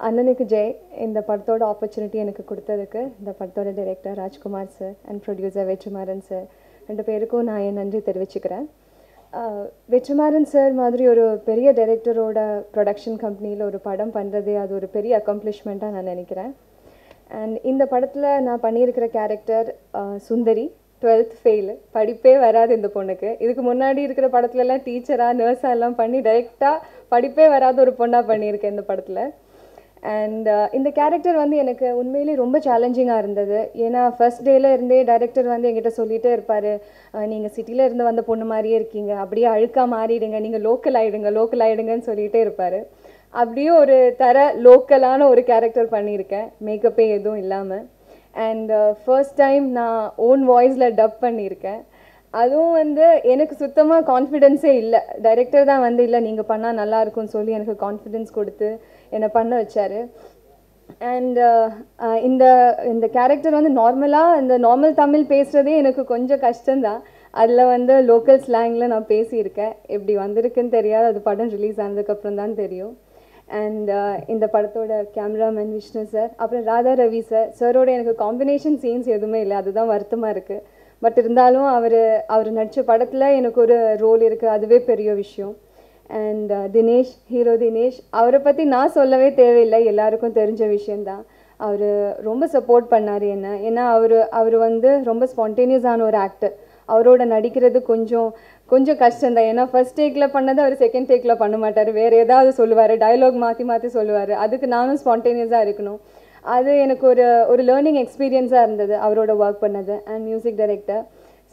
அண்ணனுக்கு ஜெய் இந்த படத்தோட ஆப்பர்ச்சுனிட்டி எனக்கு கொடுத்ததுக்கு இந்த படத்தோட director Rajkumar sir and producer Vetrimaaran sir 2 பேருக்கும் நான் என் நன்றி தெரிவிச்சுக்கிறேன். வெற்றிமாறன் சார் மாதிரி ஒரு பெரிய டைரக்டரோட ப்ரொடக்ஷன் கம்பெனியில் ஒரு படம் பண்ணுறதே அது ஒரு பெரிய அக்கம்ப்ளிஷ்மெண்ட்டாக நான் நினைக்கிறேன். அண்ட் இந்த படத்தில் நான் பண்ணியிருக்கிற கேரக்டர் சுந்தரி, 12th ஃபெயிலு, படிப்பே வராது இந்த பொண்ணுக்கு. இதுக்கு முன்னாடி இருக்கிற படத்துலலாம் டீச்சராக நர்ஸாக எல்லாம் பண்ணி டைரெக்டாக படிப்பே வராத ஒரு பொண்ணாக பண்ணியிருக்கேன் இந்த படத்தில். அண்ட் இந்த கேரக்டர் வந்து எனக்கு உண்மையிலேயே ரொம்ப சேலஞ்சிங்காக இருந்தது. ஏன்னா ஃபர்ஸ்ட் டேல இருந்தே டைரக்டர் வந்து என்கிட்ட சொல்லிகிட்டே இருப்பார், நீங்கள் சிட்டியில் இருந்து வந்த பொண்ணு மாதிரியே இருக்கீங்க, அப்படியே அழுக்காக மாறிடுங்க, நீங்கள் லோக்கல் ஆகிடுங்கன்னு சொல்லிகிட்டே இருப்பார். அப்படியே ஒரு லோக்கலான ஒரு கேரக்டர் பண்ணியிருக்கேன், மேக்கப்பே எதுவும் இல்லாமல். அண்ட் ஃபர்ஸ்ட் டைம் நான் ஓன் வாய்ஸில் டப் பண்ணியிருக்கேன். அதுவும் வந்து எனக்கு சுத்தமாக கான்ஃபிடென்ஸே இல்லை. டைரக்டர் தான் வந்து இல்லை நீங்கள் பண்ணால் நல்லாயிருக்கும்னு சொல்லி எனக்கு கான்ஃபிடென்ஸ் கொடுத்து என்னை பண்ண வச்சார். அண்ட் இந்த இந்த கேரக்டர் வந்து இந்த நார்மல் தமிழ் பேசுகிறதே எனக்கு கொஞ்சம் கஷ்டம்தான். அதில் வந்து லோக்கல் ஸ்லாங்கில் நான் பேசியிருக்கேன். எப்படி வந்திருக்குன்னு தெரியாது, அது படம் ரிலீஸ் ஆனதுக்கப்புறம் தான் தெரியும். அண்ட் இந்த படத்தோட கேமராமேன் விஷ்ணு சார், அப்புறம் ராதா ரவி சாரோட எனக்கு காம்பினேஷன் சீன்ஸ் எதுவுமே இல்லை, அதுதான் வருத்தமாக இருக்குது. பட் இருந்தாலும் அவர் நடித்த படத்தில் எனக்கு ஒரு ரோல் இருக்குது, அதுவே பெரிய விஷயம். அண்ட் தினேஷ், ஹீரோ தினேஷ், அவரை பற்றி நான் சொல்லவே தேவையில்லை, எல்லாருக்கும் தெரிஞ்ச விஷயந்தான். அவர் ரொம்ப சப்போர்ட் பண்ணார் என்ன. ஏன்னா அவர் வந்து ரொம்ப ஸ்பான்டேனியஸான ஒரு ஆக்டர். அவரோட நடிக்கிறது கொஞ்சம் கஷ்டம்தான். ஏன்னா ஃபர்ஸ்ட் டேக்கில் பண்ணதை அவர் செகண்ட் டேக்கில் பண்ண மாட்டார், வேறு ஏதாவது சொல்லுவார், டயலாக் மாற்றி சொல்லுவார். அதுக்கு நானும் ஸ்பான்டேனியஸாக இருக்கணும். அது எனக்கு ஒரு லேர்னிங் எக்ஸ்பீரியன்ஸாக இருந்தது அவரோட ஒர்க் பண்ணது. And music director.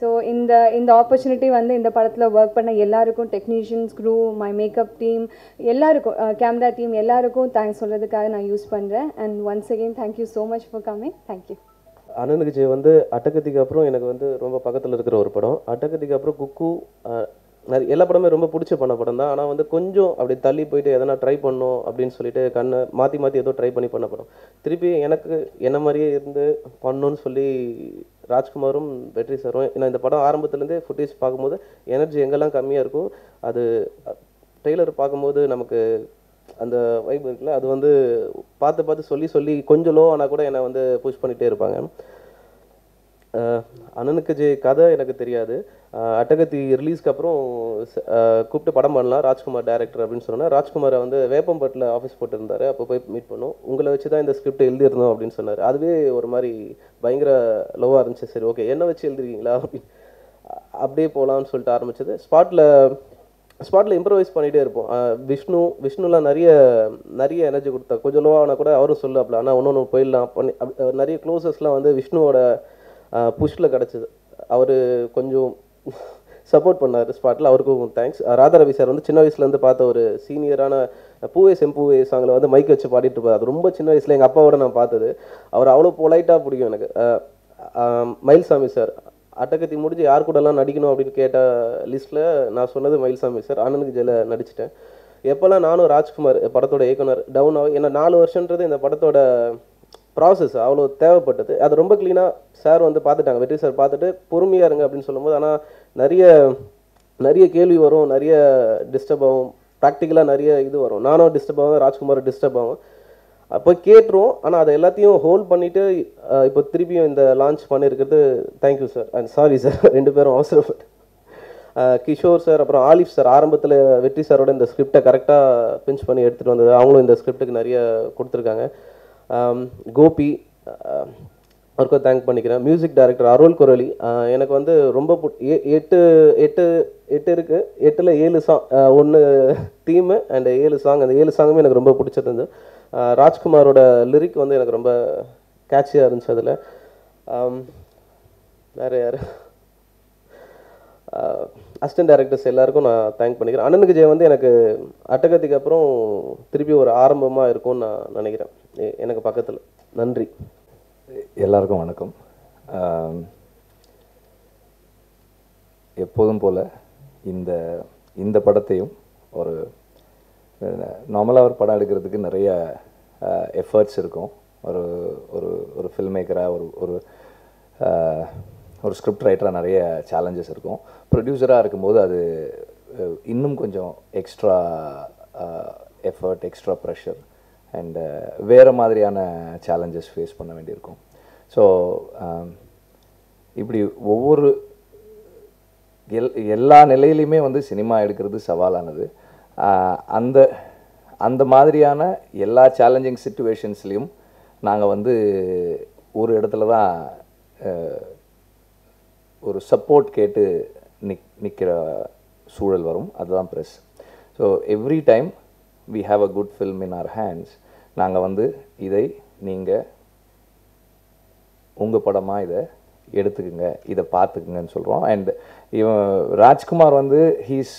ஸோ இந்த ஆப்பர்ச்சுனிட்டி வந்து இந்த படத்தில் ஒர்க் பண்ண எல்லாருக்கும், technicians, crew, my makeup team, எல்லாருக்கும், கேமரா டீம் எல்லாருக்கும் தேங்க்ஸ் சொல்கிறதுக்காக நான் யூஸ் பண்ணுறேன். And once again thank you so much for coming. Thank you. அண்ணனுக்கு ஜெய் வந்து அட்டகத்திக்கு அப்புறம் எனக்கு வந்து ரொம்ப பக்கத்தில் இருக்கிற ஒரு படம். அட்டகத்திக்கு அப்புறம் குக்கு, எல்லா படமே ரொம்ப பிடிச்ச படம் தான். ஆனால் வந்து கொஞ்சம் அப்படி தள்ளி போயிட்டு எதனா ட்ரை பண்ணணும் அப்படின்னு சொல்லிட்டு கண்ணை மாற்றி ஏதோ ட்ரை பண்ண படம். திருப்பி எனக்கு என்ன மாதிரியே இருந்து பண்ணணும்னு சொல்லி ராஜ்குமாரும் வெற்றி சாரும், ஏன்னா இந்த படம் ஆரம்பத்துலேருந்தே ஃபுட்டேஜ் பார்க்கும்போது எனர்ஜி எங்கெல்லாம் கம்மியாக இருக்கும், அது ட்ரெய்லர் பார்க்கும்போது நமக்கு அந்த வைப் இருக்குல்ல, அது வந்து பார்த்து சொல்லி கொஞ்சம் லோ ஆனால் கூட என்னை வந்து புஷ் பண்ணிகிட்டே இருப்பாங்க. அண்ணனுக்கு ஜெய் கதை எனக்கு தெரியாது. அட்டகத்தி ரிலீஸ்க்கு அப்புறம் கூப்பிட்டு படம் பண்ணலாம் ராஜ்குமார் டேரக்டர் அப்படின்னு சொன்னேன். ராஜ்குமாரை வந்து வேப்பம்பட்டில் ஆஃபீஸ் போட்டுருந்தார், அப்போ போய் மீட் பண்ணோம். உங்களை வச்சு தான் இந்த ஸ்கிரிப்ட் எழுதியிருந்தோம் அப்படின்னு சொன்னார். அதுவே ஒரு மாதிரி பயங்கர லோவாக இருந்துச்சு. சரி ஓகே, என்ன வச்சு எழுதுறீங்களா அப்படின்னு அப்படியே போகலான்னு சொல்லிட்டு ஆரம்பிச்சது. ஸ்பாட்டில் இம்ப்ரவைஸ் பண்ணிகிட்டே இருப்போம். விஷ்ணுலாம் நிறைய எனர்ஜி கொடுத்தா, கொஞ்சம் லோவானா கூட அவரும் சொல்லுவாப்ல, ஆனால் ஒன்று போயிடலாம் பண்ணி நிறைய க்ளோசஸ்லாம் வந்து விஷ்ணுவோட புஷ்ல கிடச்சிது. அவர் கொஞ்சம் சப்போர்ட் பண்ணார் ஸ்பாட்டில், அவருக்கும் தேங்க்ஸ். ராதா ரவி சார் வந்து சின்ன வயசுலேருந்து பார்த்த ஒரு சீனியரான பூவே செம்பூவே சாங்கில் வந்து மைக் வச்சு பாடிட்டு இருப்பார். அது ரொம்ப சின்ன வயசில் எங்கள் அப்பாவோட நான் பார்த்தது. அவர் அவ்வளோ பொலைட்டாக பிடிக்கும் எனக்கு. மயில்சாமி சார், அட்டகத்தி முடிஞ்சு யார் கூடலாம் நடிக்கணும் அப்படின்னு கேட்ட லிஸ்ட்டில் நான் சொன்னது மயில்சாமி சார். அண்ணனுக்கு ஜெயில நடிச்சிட்டேன். எப்போல்லாம் நானும் ராஜ்குமார் படத்தோட இயக்குனர் டவுன் ஆகும், ஏன்னா 4 வருஷன்றது இந்த படத்தோட ப்ராசஸ் அவ்வளோ தேவைப்பட்டது. அது ரொம்ப க்ளீனாக சார் வந்து பார்த்துட்டாங்க, வெற்றி சார் பார்த்துட்டு பொறுமையாக இருங்க அப்படின்னு சொல்லும்போது, ஆனால் நிறைய கேள்வி வரும், நிறைய டிஸ்டர்ப் ஆகும், ப்ராக்டிக்கலாக நிறைய இது வரும். நானும் டிஸ்டர்ப் ஆகும், ராஜ்குமார் டிஸ்டர்ப் ஆகும். அப்போ கேட்டுருவோம், ஆனால் அதை எல்லாத்தையும் ஹோல்ட் பண்ணிவிட்டு இப்போ திருப்பியும் இந்த லான்ச் பண்ணியிருக்கிறது thank you sir and sorry sir. 2 பேரும் அவசரப்பட்டு கிஷோர் சார் அப்புறம் ஆலிஃப் சார் ஆரம்பத்தில் வெற்றி சாரோட இந்த ஸ்கிரிப்டை கரெக்டாக பிஞ்ச் பண்ணி எடுத்துகிட்டு வந்தது. அவங்களும் இந்த ஸ்கிரிப்டுக்கு நிறைய கொடுத்துருக்காங்க. கோபி அவருக்கும் தேங்க் பண்ணிக்கிறேன். மியூசிக் டைரக்டர் அருள் குரலி, எனக்கு வந்து ரொம்ப 8 இருக்குது, 8ல் 7 சாங், 1 தீமு அண்ட் 7 சாங். அந்த 7 சாங்குமே எனக்கு ரொம்ப பிடிச்சிருந்து. ராஜ்குமாரோட லிரிக் வந்து எனக்கு ரொம்ப கேட்சியாக இருந்துச்சு. அதில் வேறு யார் அசிஸ்டன்ட் டைரக்டர்ஸ் எல்லாருக்கும் நான் தேங்க் பண்ணிக்கிறேன். அண்ணனுக்கு ஜெய் வந்து எனக்கு அட்டகத்திக்கு அப்புறம் திருப்பி ஒரு ஆரம்பமாக இருக்கும்னு நான் நினைக்கிறேன், எனக்கு பக்கத்தில். நன்றி. எல்லாருக்கும் வணக்கம். எப்போதும் போல் இந்த படத்தையும் ஒரு நார்மலாக ஒரு படம் எடுக்கிறதுக்கு நிறைய எஃபர்ட்ஸ் இருக்கும். ஒரு ஃபில்ம் மேக்கராக ஒரு ஸ்கிரிப்ட் ரைட்டராக நிறைய சேலஞ்சஸ் இருக்கும். ப்ரொடியூசராக இருக்கும்போது அது இன்னும் கொஞ்சம் extra effort, extra pressure. And வேறு மாதிரியான சேலஞ்சஸ் ஃபேஸ் பண்ண வேண்டியிருக்கும். ஸோ இப்படி ஒவ்வொரு எல்லா நிலையிலையுமே வந்து சினிமா எடுக்கிறது சவாலானது. அந்த அந்த மாதிரியான எல்லா சேலஞ்சிங் சிச்சுவேஷன்ஸ்லேயும் நாங்கள் வந்து ஒரு இடத்துல தான் ஒரு சப்போர்ட் கேட்டு நிற்கிற சூழல் வரும். அதுதான் press. So every time we have a good film in our hands. நாங்கள் வந்து இதை நீங்கள் உங்கள் படமாக இதை எடுத்துக்குங்க, இதை பார்த்துக்குங்கன்னு சொல்கிறோம். அண்ட் இவன் ராஜ்குமார் வந்து ஹீஸ்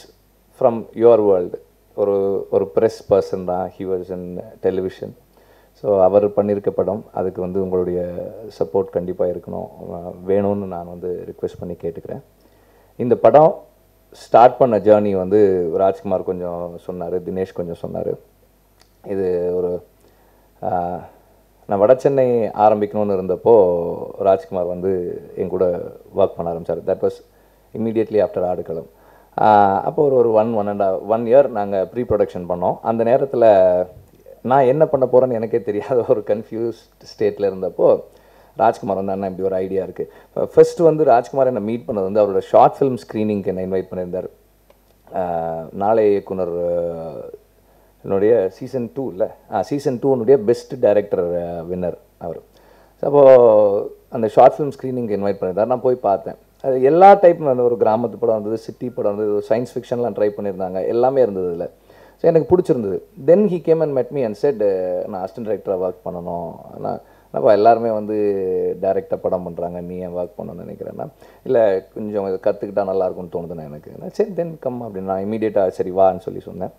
ஃப்ரம் யுவர் வேர்ல்டு. ஒரு ப்ரெஸ் பர்சன் தான். He was in television. So அவர் பண்ணியிருக்க படம், அதுக்கு வந்து உங்களுடைய சப்போர்ட் கண்டிப்பாக இருக்கணும், வேணும்னு நான் வந்து ரிக்வெஸ்ட் பண்ணி கேட்டுக்கிறேன். இந்த படம் ஸ்டார்ட் பண்ண ஜேர்னி வந்து ராஜ்குமார் கொஞ்சம் சொன்னார், தினேஷ் கொஞ்சம் சொன்னார். இது ஒரு நான் வடசென்னை ஆரம்பிக்கணும்னு இருந்தப்போ ராஜ்குமார் வந்து என் கூட ஒர்க் பண்ண ஆரம்பித்தார். தட் வாஸ் இம்மீடியட்லி ஆஃப்டர் ஆடுகளம். அப்போ ஒரு 1 இயர் நாங்கள் ப்ரீ ப்ரொடக்ஷன் பண்ணோம். அந்த நேரத்தில் நான் என்ன பண்ண போகிறேன்னு எனக்கே தெரியாத ஒரு கன்ஃபியூஸ்ட் ஸ்டேட்டில் இருந்தப்போ ராஜ்குமார் வந்து அண்ணா இப்படி ஒரு ஐடியா இருக்குது. ஃபர்ஸ்ட் வந்து ராஜ்குமார் என்னை மீட் பண்ணது வந்து அவரோட ஷார்ட் ஃபிலிம் ஸ்க்ரீனிங்க்கு என்னை இன்வைட் பண்ணியிருந்தார். நாளைய இயக்குனர் என்னுடைய சீசன் 2 இல்லை சீசன் 2 பெஸ்ட் டைரக்டர் வின்னர் அவர். அப்போது அந்த ஷார்ட் ஃபிலிம் ஸ்க்ரீனிங்க்கு இன்வைட் பண்ணியிருந்தார். நான் போய் பார்த்தேன். அது எல்லா டைப்பும் அந்த ஒரு கிராமத்து படம் இருந்தது, சிட்டி படம் இருந்தது, சயின்ஸ் ஃபிக்ஷன்லாம் ட்ரை பண்ணியிருந்தாங்க, எல்லாமே இருந்தது இல்லை. ஸோ எனக்கு பிடிச்சிருந்தது. தென் ஹி கேம் அண்ட் மெட் மீ அண்ட் செட் நான் அசிஸ்டன்ட் டைரக்டராக ஒர்க் பண்ணணும். நான் எல்லாருமே வந்து டைரெக்டாக படம் பண்ணுறாங்க, நீ ஏன் ஒர்க் பண்ணணும்னு நினைக்கிறேன்னா, இல்லை கொஞ்சம் கற்றுக்கிட்டா நல்லாயிருக்கும்னு தோணுதுண்ணா எனக்கு. சரி தென் கம் அப்படின்னு நான் இமீடியட்டாக சரி வான்னு சொல்லி சொன்னேன்.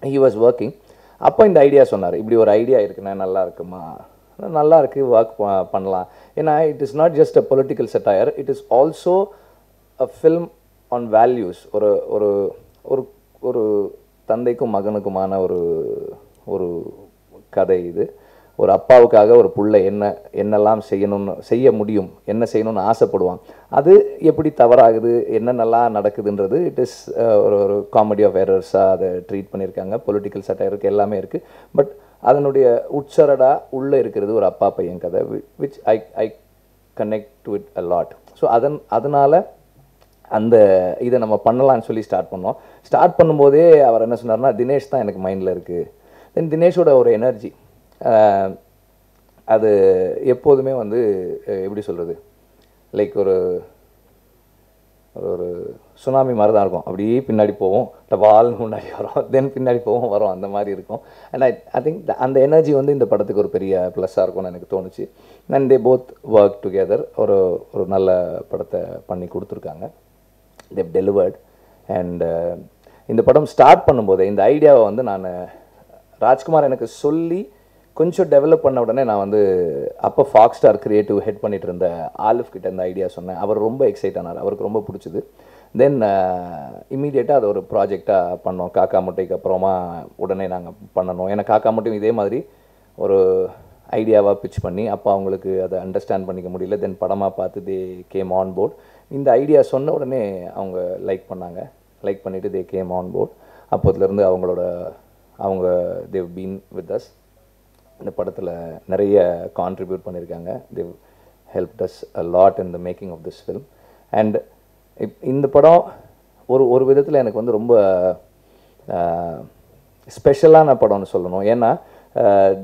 He was working. அப்போ இந்த ஐடியா சொன்னார், இப்படி ஒரு ஐடியா இருக்குண்ணா, நல்லா இருக்குமா, நல்லா இருக்குது, ஒர்க் பண்ணலாம். ஏன்னா it is not just a political satire, it is also a film on values. ஒரு ஒரு ஒரு ஒரு தந்தைக்கும் மகனுக்குமான ஒரு கதை இது. ஒரு அப்பாவுக்காக ஒரு புள்ள என்னெல்லாம் செய்ய முடியும், என்ன செய்யணும்னு ஆசைப்படுவான், அது எப்படி தவறாகுது, என்ன நல்லா நடக்குதுன்றது. இட் இஸ் ஒரு காமெடி ஆஃப் எரர்ஸாக அதை ட்ரீட் பண்ணியிருக்காங்க. பொலிட்டிக்கல் சட்டையருக்கு எல்லாமே இருக்குது. பட் அதனுடைய உட்சரடாக உள்ளே இருக்கிறது ஒரு அப்பா பையன் கதை, which I connect to it a lot. So அதனால் அந்த இதை நம்ம பண்ணலான்னு சொல்லி ஸ்டார்ட் பண்ணோம். ஸ்டார்ட் பண்ணும்போதே அவர் என்ன சொன்னார்னா, தினேஷ் தான் எனக்கு மைண்டில் இருக்குது. தென் தினேஷோட ஒரு எனர்ஜி அது எப்போதுமே வந்து எப்படி சொல்கிறது, லைக் ஒரு ஒரு சுனாமி மாதிரி தான் இருக்கும். அப்படியே பின்னாடி போவோம், டபால்னு முன்னாடி வரும், தென் பின்னாடி போவோம் வரும், அந்த மாதிரி இருக்கும். அண்ட் ஐ திங்க் அந்த எனர்ஜி வந்து இந்த படத்துக்கு ஒரு பெரிய ப்ளஸ்ஸாக இருக்கும்னு எனக்கு தோணுச்சு. And they both work together. ஒரு நல்ல படத்தை பண்ணி கொடுத்துருக்காங்க. தேவ் டெலிவர்ட். அண்ட் இந்த படம் ஸ்டார்ட் பண்ணும்போது இந்த ஐடியாவை வந்து நான் ராஜ்குமார் எனக்கு சொல்லி கொஞ்சம் டெவலப் பண்ண உடனே நான் வந்து அப்போ ஃபாக்ஸ் ஸ்டார் கிரியேட்டிவ் ஹெட் பண்ணிட்டு இருந்த ஆலிஃப் கிட்ட இந்த ஐடியா சொன்னேன். அவர் ரொம்ப எக்ஸைட் ஆனார், அவருக்கு ரொம்ப பிடிச்சிது. தென் இம்மீடியட்டாக அது ஒரு ப்ராஜெக்டாக பண்ணோம். காக்கா முட்டைக்கு அப்புறமா உடனே நாங்கள் பண்ணணும். ஏன்னா காக்கா முட்டையும் இதே மாதிரி ஒரு ஐடியாவாக பிச் பண்ணி அப்போ அவங்களுக்கு அதை அண்டர்ஸ்டாண்ட் பண்ணிக்க முடியல. தென் படமாக பார்த்து தே கேம் ஆன் போர்ட். இந்த ஐடியா சொன்ன உடனே அவங்க லைக் பண்ணாங்க. லைக் பண்ணிவிட்டு தே கேம் ஆன் போர்ட். அப்போதுலேருந்து அவங்க தேவ் பீன் வித் அஸ். இந்த படத்தில் நிறைய கான்ட்ரிபியூட் பண்ணியிருக்காங்க. Dev helped us a lot in the making of this film. And இந்த படம் ஒரு விதத்தில் எனக்கு வந்து ரொம்ப ஸ்பெஷலான படம்னு சொல்லணும். ஏன்னா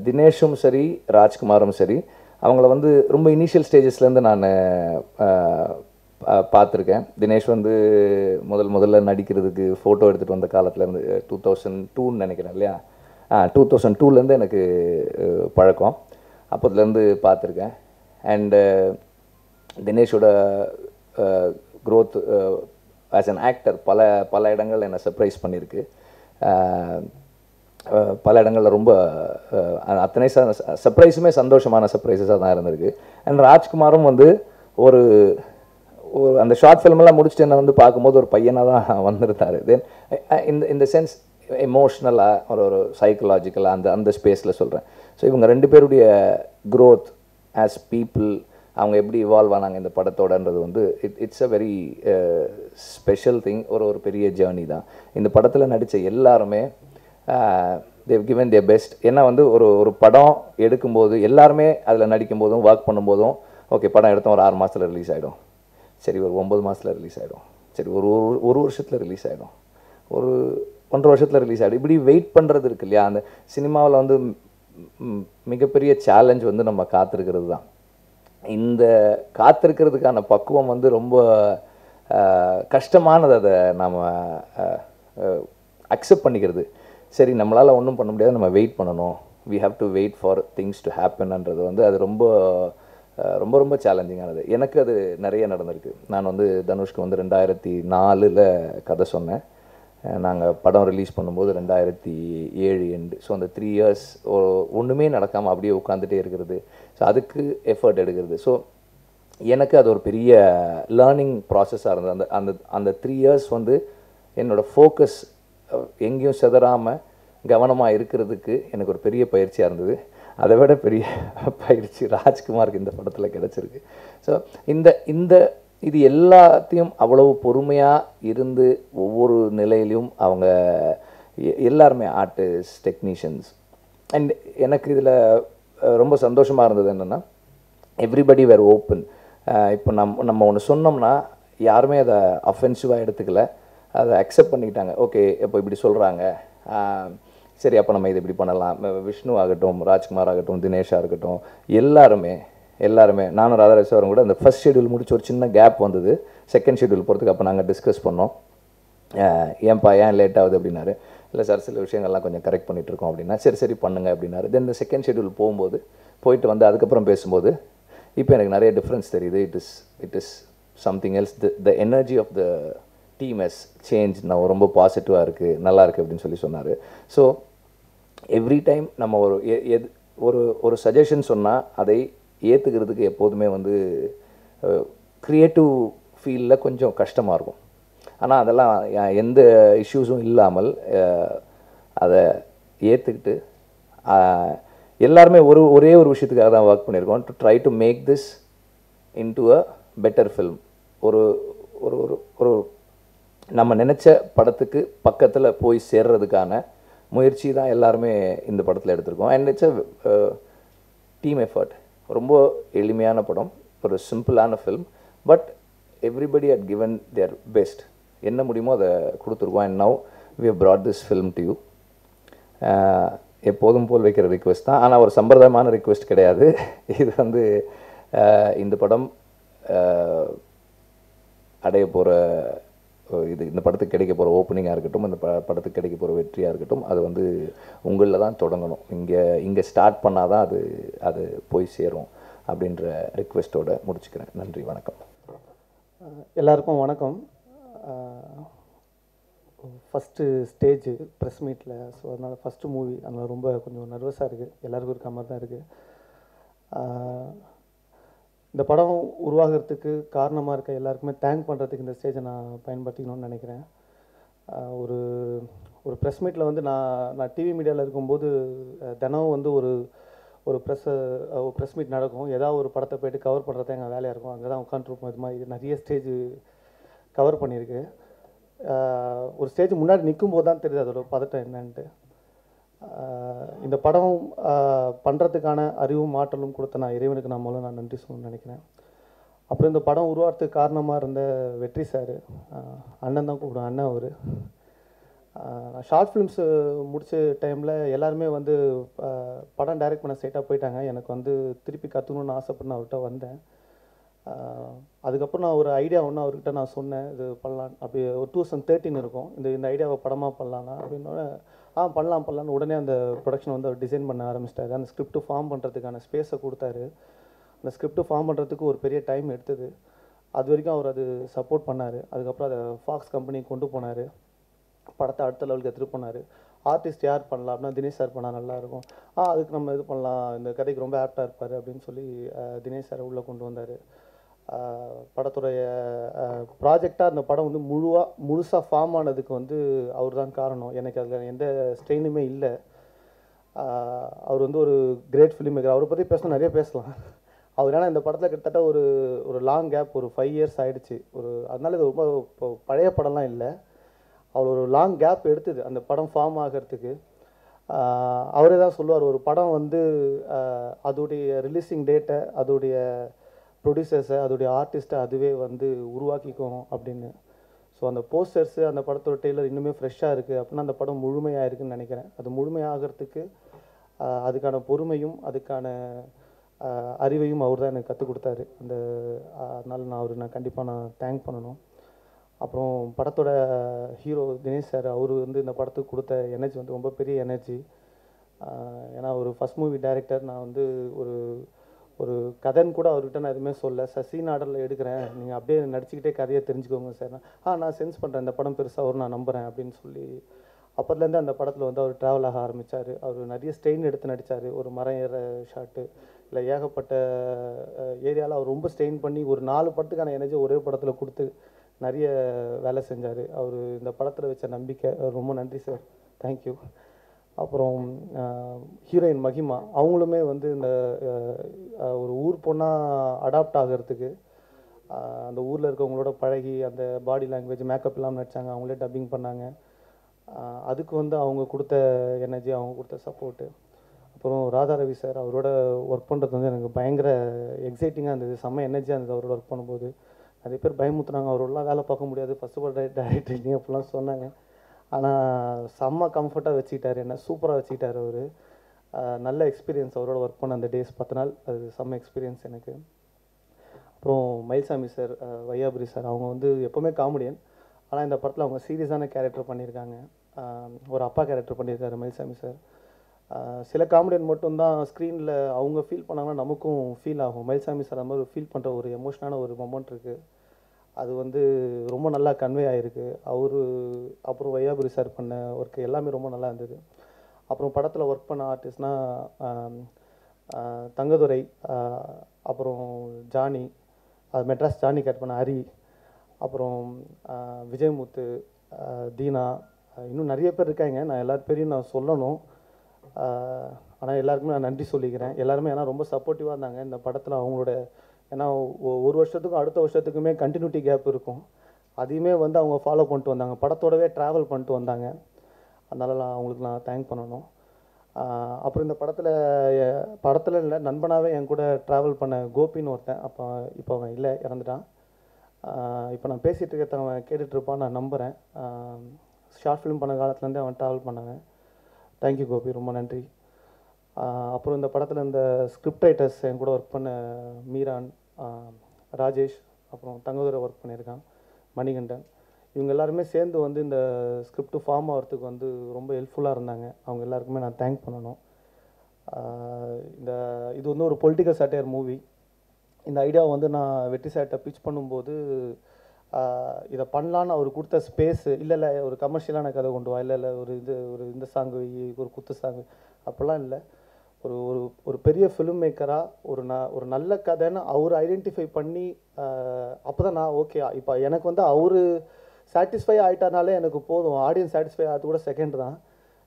தினேஷும் சரி ராஜ்குமாரும் சரி அவங்கள வந்து ரொம்ப இனிஷியல் ஸ்டேஜஸ்லேருந்து நான் பார்த்துருக்கேன். தினேஷ் வந்து முதல்ல நடிக்கிறதுக்கு ஃபோட்டோ எடுத்துகிட்டு வந்த காலத்துலேருந்து 2002ன்னு நினைக்கிறேன் இல்லையா, 2002லேருந்து எனக்கு பழக்கம். அப்போதுலேருந்து பார்த்துருக்கேன். அண்டு தினேஷோட க்ரோத் ஆஸ் அன் ஆக்டர் பல இடங்கள் என்னை சர்ப்ரைஸ் பண்ணியிருக்கு. பல இடங்களில் ரொம்ப அத்தனை சர்ப்ரைஸுமே சந்தோஷமான சர்ப்ரைஸஸாக தான் இருந்திருக்கு. அண்ட் ராஜ்குமாரும் வந்து ஒரு அந்த ஷார்ட் ஃபிலிமெல்லாம் முடிச்சுட்டு என்ன வந்து பார்க்கும்போது ஒரு பையனாக தான் வந்திருந்தார். தென் இந்த சென்ஸ் எமோஷ்னலாக ஒரு சைக்கலாஜிக்கலாக அந்த ஸ்பேஸில் சொல்கிறேன். ஸோ இவங்க 2 பேருடைய க்ரோத் ஆஸ் பீப்புள், அவங்க எப்படி இவால்வ் ஆனாங்க இந்த படத்தோடன்றது வந்து it's a very special thing. ஒரு பெரிய ஜேர்னி தான். இந்த படத்தில் நடித்த எல்லாருமே தேவ் கிவன் தியர் பெஸ்ட். ஏன்னா வந்து ஒரு ஒரு படம் எடுக்கும்போது எல்லாருமே அதில் நடிக்கும்போதும் ஒர்க் பண்ணும்போதும் ஓகே படம் எடுத்தோம் ஒரு 6 மாதத்தில் ரிலீஸ் ஆகிடும், சரி ஒரு 9 மாதத்தில் ரிலீஸ் ஆகிடும், சரி ஒரு வருஷத்தில் ரிலீஸ் ஆகிடும், ஒரு 1.5 வருஷத்தில் ரிலீஸ் ஆகிடும். இப்படி வெயிட் பண்ணுறது இருக்கு இல்லையா, அந்த சினிமாவில் வந்து மிகப்பெரிய சேலஞ்ச் வந்து நம்ம காத்திருக்கிறது தான். இந்த காத்திருக்கிறதுக்கான பக்குவம் வந்து ரொம்ப கஷ்டமானது. அதை நாம் அக்செப்ட் பண்ணிக்கிறது. சரி நம்மளால் ஒன்றும் பண்ண முடியாது, நம்ம வெயிட் பண்ணணும், we have to wait for things to happen-ன்றது வந்து அது ரொம்ப ரொம்ப ரொம்ப சேலஞ்சிங்கானது. எனக்கு அது நிறைய நடந்திருக்கு. நான் வந்து தனுஷ்க்கு வந்து 2004 கதை சொன்னேன். நாங்கள் படம் ரிலீஸ் பண்ணும்போது 2007 எண்டு. ஸோ அந்த 3 years ஒன்றுமே நடக்காமல் அப்படியே உட்காந்துட்டே இருக்கிறது, ஸோ அதுக்கு எஃபர்ட் எடுக்கிறது. ஸோ எனக்கு அது ஒரு பெரிய லேர்னிங் ப்ராசஸாக இருந்தது. அந்த அந்த அந்த 3 years வந்து என்னோடய ஃபோக்கஸ் எங்கேயும் செதறாமல் கவனமாக இருக்கிறதுக்கு எனக்கு ஒரு பெரிய பயிற்சியாக இருந்தது. அதை விட பெரிய பயிற்சி ராஜ்குமாருக்கு இந்த படத்தில் கிடச்சிருக்கு. ஸோ இந்த இது எல்லாத்தையும் அவ்வளவு பொறுமையாக இருந்து ஒவ்வொரு நிலையிலையும் அவங்க எல்லாருமே ஆர்டிஸ்ட், டெக்னீஷியன்ஸ். அண்ட் எனக்கு இதில் ரொம்ப சந்தோஷமாக இருந்தது என்னென்னா எவ்ரிபடி வேர் ஓப்பன். இப்போ நம்ம ஒன்று சொன்னோம்னா யாருமே அதை அஃபென்சிவாக எடுத்துக்கல, அதை அக்செப்ட் பண்ணிக்கிட்டாங்க. ஓகே இப்போ இப்படி சொல்கிறாங்க, சரி அப்போ நம்ம இது இப்படி பண்ணலாம். விஷ்ணு ஆகட்டும், ராஜ்குமார் ஆகட்டும், தினேஷாக இருக்கட்டும், எல்லாருமே நானும் ராதாராஜ் சாரும் கூட அந்த ஃபர்ஸ்ட் ஷெட்யூல் முடிச்சு ஒரு சின்ன கேப் வந்தது. செகண்ட் ஷெட்யூல் போகிறதுக்கு அப்போ நாங்கள் டிஸ்கஸ் பண்ணோம். ஏன்ப்பா ஏன் லேட் ஆகுது அப்படின்னாரு. இல்லை சார் சில விஷயங்கள்லாம் கொஞ்சம் கரெக்ட் பண்ணிகிட்ருக்கோம் அப்படின்னா, சரி பண்ணுங்க அப்படின்னாரு. தென் இந்த செகண்ட் ஷெட்யூல் போயிட்டு வந்து அதுக்கப்புறம் பேசும்போது இப்போ எனக்கு நிறைய டிஃப்ரென்ஸ் தெரியுது. It is something else. The energy of the team has change. நான் ரொம்ப பாசிட்டிவாக இருக்குது, நல்லா இருக்குது அப்படின்னு சொல்லி சொன்னார். ஸோ எவ்ரி டைம் நம்ம ஒரு சஜஷன் சொன்னால் அதை ஏற்றுக்கிறதுக்கு எப்போதுமே வந்து க்ரியேட்டிவ் ஃபீல்டில் கொஞ்சம் கஷ்டமாக இருக்கும். ஆனால் அதெல்லாம் எந்த இஷ்யூஸும் இல்லாமல் அதை ஏற்றுக்கிட்டு எல்லாருமே ஒரே ஒரு விஷயத்துக்காக தான் ஒர்க் பண்ணியிருக்கோம். To try to make this into a better film. ஒரு ஒரு ஒரு நம்ம நினச்ச படத்துக்கு பக்கத்தில் போய் சேர்றதுக்கான முயற்சி தான் எல்லாருமே இந்த படத்தில் எடுத்திருக்கோம். And it's a team effort. ரொம்ப எளிமையான படம், ஒரு சிம்பிளான film, but everybody had given their best. என்ன முடியுமோ அதை கொடுத்துருக்கோம். And now we have brought this film to you. எப்போதும் போல் வைக்கிற ரிக்வெஸ்ட் தான், ஆனால் ஒரு சம்பிரதாயமான ரிக்வெஸ்ட் கிடையாது. இது வந்து இந்த படம் அடைய போகிற இந்த படத்துக்கு கிடைக்க போகிற ஓப்பனிங்காக இருக்கட்டும், இந்த படத்துக்கு கிடைக்க போகிற வெற்றியாக இருக்கட்டும், அது வந்து உங்களில் தான் தொடங்கணும். இங்கே ஸ்டார்ட் பண்ணால் தான் அது போய் சேரும் அப்படின்ற ரிக்வெஸ்ட்டோடு முடிச்சுக்கிறேன். நன்றி, வணக்கம். எல்லாருக்கும் வணக்கம். ஃபஸ்ட்டு ஸ்டேஜ் ப்ரெஸ் மீட்டில், ஸோ அதனால் ஃபஸ்ட்டு மூவி, அதனால் ரொம்ப கொஞ்சம் நர்வஸாக இருக்குது. எல்லாருக்கும் இருக்க மாதிரி தான் இருக்குது. இந்த படம் உருவாகிறதுக்கு காரணமாக இருக்க எல்லாருக்குமே தேங்க் பண்ணுறதுக்கு இந்த ஸ்டேஜை நான் பயன்படுத்திக்கணும்னு நினைக்கிறேன். ஒரு ப்ரெஸ் மீட்டில் வந்து நான் டிவி மீடியாவில் இருக்கும்போது தினம் வந்து ஒரு ப்ரெஸ் மீட் நடக்கும். ஏதாவது ஒரு படத்தை போய்ட்டு கவர் பண்ணுறது எங்கள் வேலையாக இருக்கும். அங்கே தான் உட்காந்துருப்போம். இது மாதிரி நிறைய ஸ்டேஜ் கவர் பண்ணியிருக்கு. ஒரு ஸ்டேஜ் முன்னாடி நிற்கும்போது தான் தெரியுது அதோட பதட்டம் என்னன்ட்டு. இந்த படம் பண்ணுறதுக்கான அறிவும் ஆற்றலும் கொடுத்த நான் இறைவனுக்கு நான் நன்றி சொல்லணும்னு நினைக்கிறேன். அப்புறம் இந்த படம் உருவாகிறதுக்கு காரணமாக இருந்த வெற்றி சார், அண்ணன் தான் கூப்பிடுவேன், அண்ணன் அவர். நான் ஷார்ட் ஃபிலிம்ஸ் முடித்த டைமில் எல்லாருமே வந்து படம் டைரக்ட் பண்ண ஸ்ட்ரைட்டாக போயிட்டாங்க. எனக்கு வந்து திருப்பி கற்றுக்கணுன்னு ஆசைப்பட்டு நான் அவர்கிட்ட வந்தேன். அதுக்கப்புறம் நான் ஒரு ஐடியா ஒன்று அவர்கிட்ட நான் சொன்னேன், இது பண்ணலாம். அப்படி ஒரு 2013 இருக்கும். இந்த ஐடியாவை படமாக பண்ணலான்னா அப்படின்னோட பண்ணலான்னு உடனே அந்த ப்ரொடக்ஷன் வந்து அவர் டிசைன் பண்ண ஆரம்பிச்சிட்டாரு. அந்த ஸ்கிரிப்ட் ஃபார்ம் பண்ணுறதுக்கான ஸ்பேஸை கொடுத்தாரு. அந்த ஸ்கிரிப்ட் ஃபார்ம் பண்ணுறதுக்கு ஒரு பெரிய டைம் எடுத்தது. அது வரைக்கும் அவர் அது சப்போர்ட் பண்ணார். அதுக்கப்புறம் அதை ஃபாக்ஸ் கம்பெனிக்கு கொண்டு போனார். படத்தை அடுத்த லெவலுக்கு எடுத்துகிட்டு போனார். ஆர்டிஸ்ட் யார் பண்ணலாம் அப்படின்னா தினேஷ் சார் பண்ணால் நல்லாயிருக்கும். அதுக்கு நம்ம இது பண்ணலாம், இந்த கதைக்கு ரொம்ப ஆப்டாக இருப்பார் அப்படின்னு சொல்லி தினேஷ் சாரை உள்ளே கொண்டு வந்தார். படத்துடைய ப்ராஜெக்டாக அந்த படம் வந்து முழுசாக ஃபார்ம் ஆனதுக்கு வந்து அவர் தான் காரணம். எனக்கு அதில் எந்த ஸ்ட்ரெயினுமே இல்லை. அவர் வந்து ஒரு கிரேட் ஃபிலிம் மேக்கர். அவரை பற்றி பேசணும், நிறைய பேசலாம். அவர் ஏன்னா இந்த படத்தில் கிட்டத்தட்ட ஒரு லாங் கேப், ஒரு 5 years ஆகிடுச்சு. அதனால இது ரொம்ப பழைய படம்லாம் இல்லை. அவர் ஒரு லாங் கேப் எடுத்தது அந்த படம் ஃபார்ம் ஆகிறதுக்கு. அவரே தான் சொல்லுவார், ஒரு படம் வந்து அதோடைய ரிலீஸிங் டேட்டை, அதோடைய ப்ரொடியூசர்ஸை, அதோடைய ஆர்டிஸ்ட்டை அதுவே வந்து உருவாக்கிக்கும் அப்படின்னு. ஸோ அந்த போஸ்டர்ஸு, அந்த படத்தோட டெய்லர் இன்னுமே ஃப்ரெஷ்ஷாக இருக்குது அப்படின்னா அந்த படம் முழுமையாக இருக்குதுன்னு நினைக்கிறேன். அது முழுமையாகிறதுக்கு அதுக்கான பொறுமையும் அதுக்கான அறிவையும் அவர் தான் எனக்கு கற்றுக் கொடுத்தாரு. அதனால் நான் கண்டிப்பாக தேங்க் பண்ணணும். அப்புறம் படத்தோட ஹீரோ தினேஷ் சார், அவர் வந்து இந்த படத்துக்கு கொடுத்த எனர்ஜி வந்து ரொம்ப பெரிய எனர்ஜி. ஏன்னா ஒரு ஃபஸ்ட் மூவி டைரக்டர், நான் வந்து ஒரு ஒரு கதைன்னு கூட அவர்கிட்ட நான் எதுவுமே சொல்ல, சீன் ஆர்டரில் எடுக்கிறேன், நீங்கள் அப்படியே நடிச்சுக்கிட்டே கதையை தெரிஞ்சுக்கோங்க சார். நான் சென்ஸ் பண்ணுறேன், இந்த படம் பெருசாக வரும், நான் நம்புகிறேன் அப்படின்னு சொல்லி அப்போதுலேருந்து அந்த படத்தில் வந்து அவர் ட்ராவல் ஆக ஆரம்பித்தார். அவர் நிறைய ஸ்ட்ரெயின் எடுத்து நடித்தார். ஒரு மரம் ஏற ஷாட்டு இல்லை, ஏகப்பட்ட ஏரியாவில் அவர் ரொம்ப ஸ்ட்ரெயின் பண்ணி ஒரு 4 படத்துக்கான எனர்ஜி ஒரே படத்தில் கொடுத்து நிறைய வேலை செஞ்சார். அவர் இந்த படத்தில் வச்ச நம்பிக்கை, ரொம்ப நன்றி சார், தேங்க்யூ. அப்புறம் ஹீரோயின் மகிமா, அவங்களுமே வந்து இந்த ஒரு ஊர் பொண்ணாக அடாப்ட் ஆகிறதுக்கு அந்த ஊரில் இருக்கவங்களோட பழகி அந்த பாடி லாங்குவேஜ் மேக்கப் இல்லாமல் நடித்தாங்க, அவங்களே டப்பிங் பண்ணாங்க. அதுக்கு வந்து அவங்க கொடுத்த எனர்ஜி, அவங்க கொடுத்த சப்போர்ட்டு. அப்புறம் ராதா ரவி சார், அவரோட ஒர்க் பண்ணுறது வந்து எனக்கு பயங்கர எக்ஸைட்டிங்காக இருந்தது, செம்ம எனர்ஜியாக இருந்தது அவரோட ஒர்க் பண்ணும்போது. நிறைய பேர் பயமுத்துனாங்க, அவரோடலாம் வேலை பார்க்க முடியாது, ஃபஸ்ட் ஆஃப் ஆல் டைரக்டர் இல்லைங்க அப்படிலாம் சொன்னாங்க. ஆனால் செம்ம கம்ஃபர்ட்டாக வச்சுக்கிட்டார், என்ன சூப்பராக வச்சுக்கிட்டார் அவர். நல்ல எக்ஸ்பீரியன்ஸ் அவரோட ஒர்க் பண்ண அந்த டேஸ் 10 நாள், அது செம்ம எக்ஸ்பீரியன்ஸ் எனக்கு. அப்புறம் மயில்சாமி சார், வையாபுரி சார், அவங்க வந்து எப்போவுமே காமெடியன், ஆனால் இந்த படத்தில் அவங்க சீரியஸான கேரக்டர் பண்ணியிருக்காங்க. ஒரு அப்பா கேரக்டர் பண்ணியிருக்காரு மயில்சாமி சார். சில காமெடியன் மட்டும்தான் ஸ்க்ரீனில் அவங்க ஃபீல் பண்ணாங்கன்னா நமக்கும் ஃபீல் ஆகும். மயில்சாமி சார் அந்த மாதிரி ஃபீல் பண்ணுற ஒரு எமோஷனான ஒரு மொமெண்ட் இருக்குது, அது வந்து ரொம்ப நல்லா கன்வே ஆகிருக்கு அவர். அப்புறம் வையாபுரி சார் பண்ண ஒர்க்கு எல்லாமே ரொம்ப நல்லா இருந்தது. அப்புறம் படத்தில் ஒர்க் பண்ண ஆர்டிஸ்ட்னால் தங்கதுரை, அப்புறம் ஜானி, அது மெட்ராஸ் ஜானி கேட் பண்ண ஹரி, அப்புறம் விஜயமுத்து, தீனா, இன்னும் நிறைய பேர் இருக்காங்க. நான் எல்லார் பேரையும் நான் சொல்லணும், ஆனால் எல்லாருக்குமே நான் நன்றி சொல்லிக்கிறேன். எல்லாருமே ஏன்னா ரொம்ப சப்போர்ட்டிவாக இருந்தாங்க இந்த படத்தில். அவங்களோட ஏன்னா ஒரு வருஷத்துக்கும் அடுத்த வருஷத்துக்குமே கண்டினியூட்டி கேப் இருக்கும், அதையுமே வந்து அவங்க ஃபாலோ பண்ணிட்டு வந்தாங்க, படத்தோடவே ட்ராவல் பண்ணிட்டு வந்தாங்க. அதனால அவங்களுக்கு நான் தேங்க் பண்ணணும். அப்புறம் இந்த படத்தில் இல்லை, நண்பனாகவே என் கூட ட்ராவல் பண்ண கோபின்னு ஒருத்தன், இப்போ அவன் இல்லை, இறந்துட்டான். இப்போ நான் பேசிகிட்டு இருக்கிறவன் கேட்டுட்ருப்பான் நான் நம்புகிறேன். ஷார்ட் ஃபிலிம் பண்ண காலத்துலேருந்தே அவன் ட்ராவல் பண்ணாங்க. தேங்க்யூ கோபி, ரொம்ப நன்றி. அப்புறம் இந்த படத்தில் இந்த ஸ்கிரிப்ட் ரைட்டர்ஸ் என் கூட ஒர்க் பண்ண மீரான், ராஜேஷ், அப்புறம் தங்கதுரை ஒர்க் பண்ணியிருக்கான், மணிகண்டன், இவங்க எல்லாருமே சேர்ந்து வந்து இந்த ஸ்கிரிப்ட் ஃபார்ம் ஆகிறதுக்கு வந்து ரொம்ப ஹெல்ப்ஃபுல்லாக இருந்தாங்க. அவங்க எல்லாருக்குமே நான் தேங்க் பண்ணணும். இது வந்து ஒரு பொலிட்டிக்கல் சாட்டையர் மூவி. இந்த ஐடியாவை வந்து நான் வெற்றி சார்ட்ட பிச் பண்ணும்போது இதை பண்ணலான்னு அவர் கொடுத்த ஸ்பேஸு, இல்லை ஒரு கமர்ஷியலான கதை கொண்டு வா, இல்லை ஒரு இந்த சாங்கு, ஒரு குத்து சாங்கு அப்படிலாம் இல்லை. ஒரு பெரிய ஃபிலிம் மேக்கராக ஒரு நல்ல கதைன்னு அவர் ஐடென்டிஃபை பண்ணி அப்போ தான் நான் ஓகே. இப்போ எனக்கு வந்து அவர் சாட்டிஸ்ஃபை ஆகிட்டானாலே எனக்கு போதும், ஆடியன்ஸ் சாட்டிஸ்ஃபை ஆகிறது கூட செகண்ட் தான்.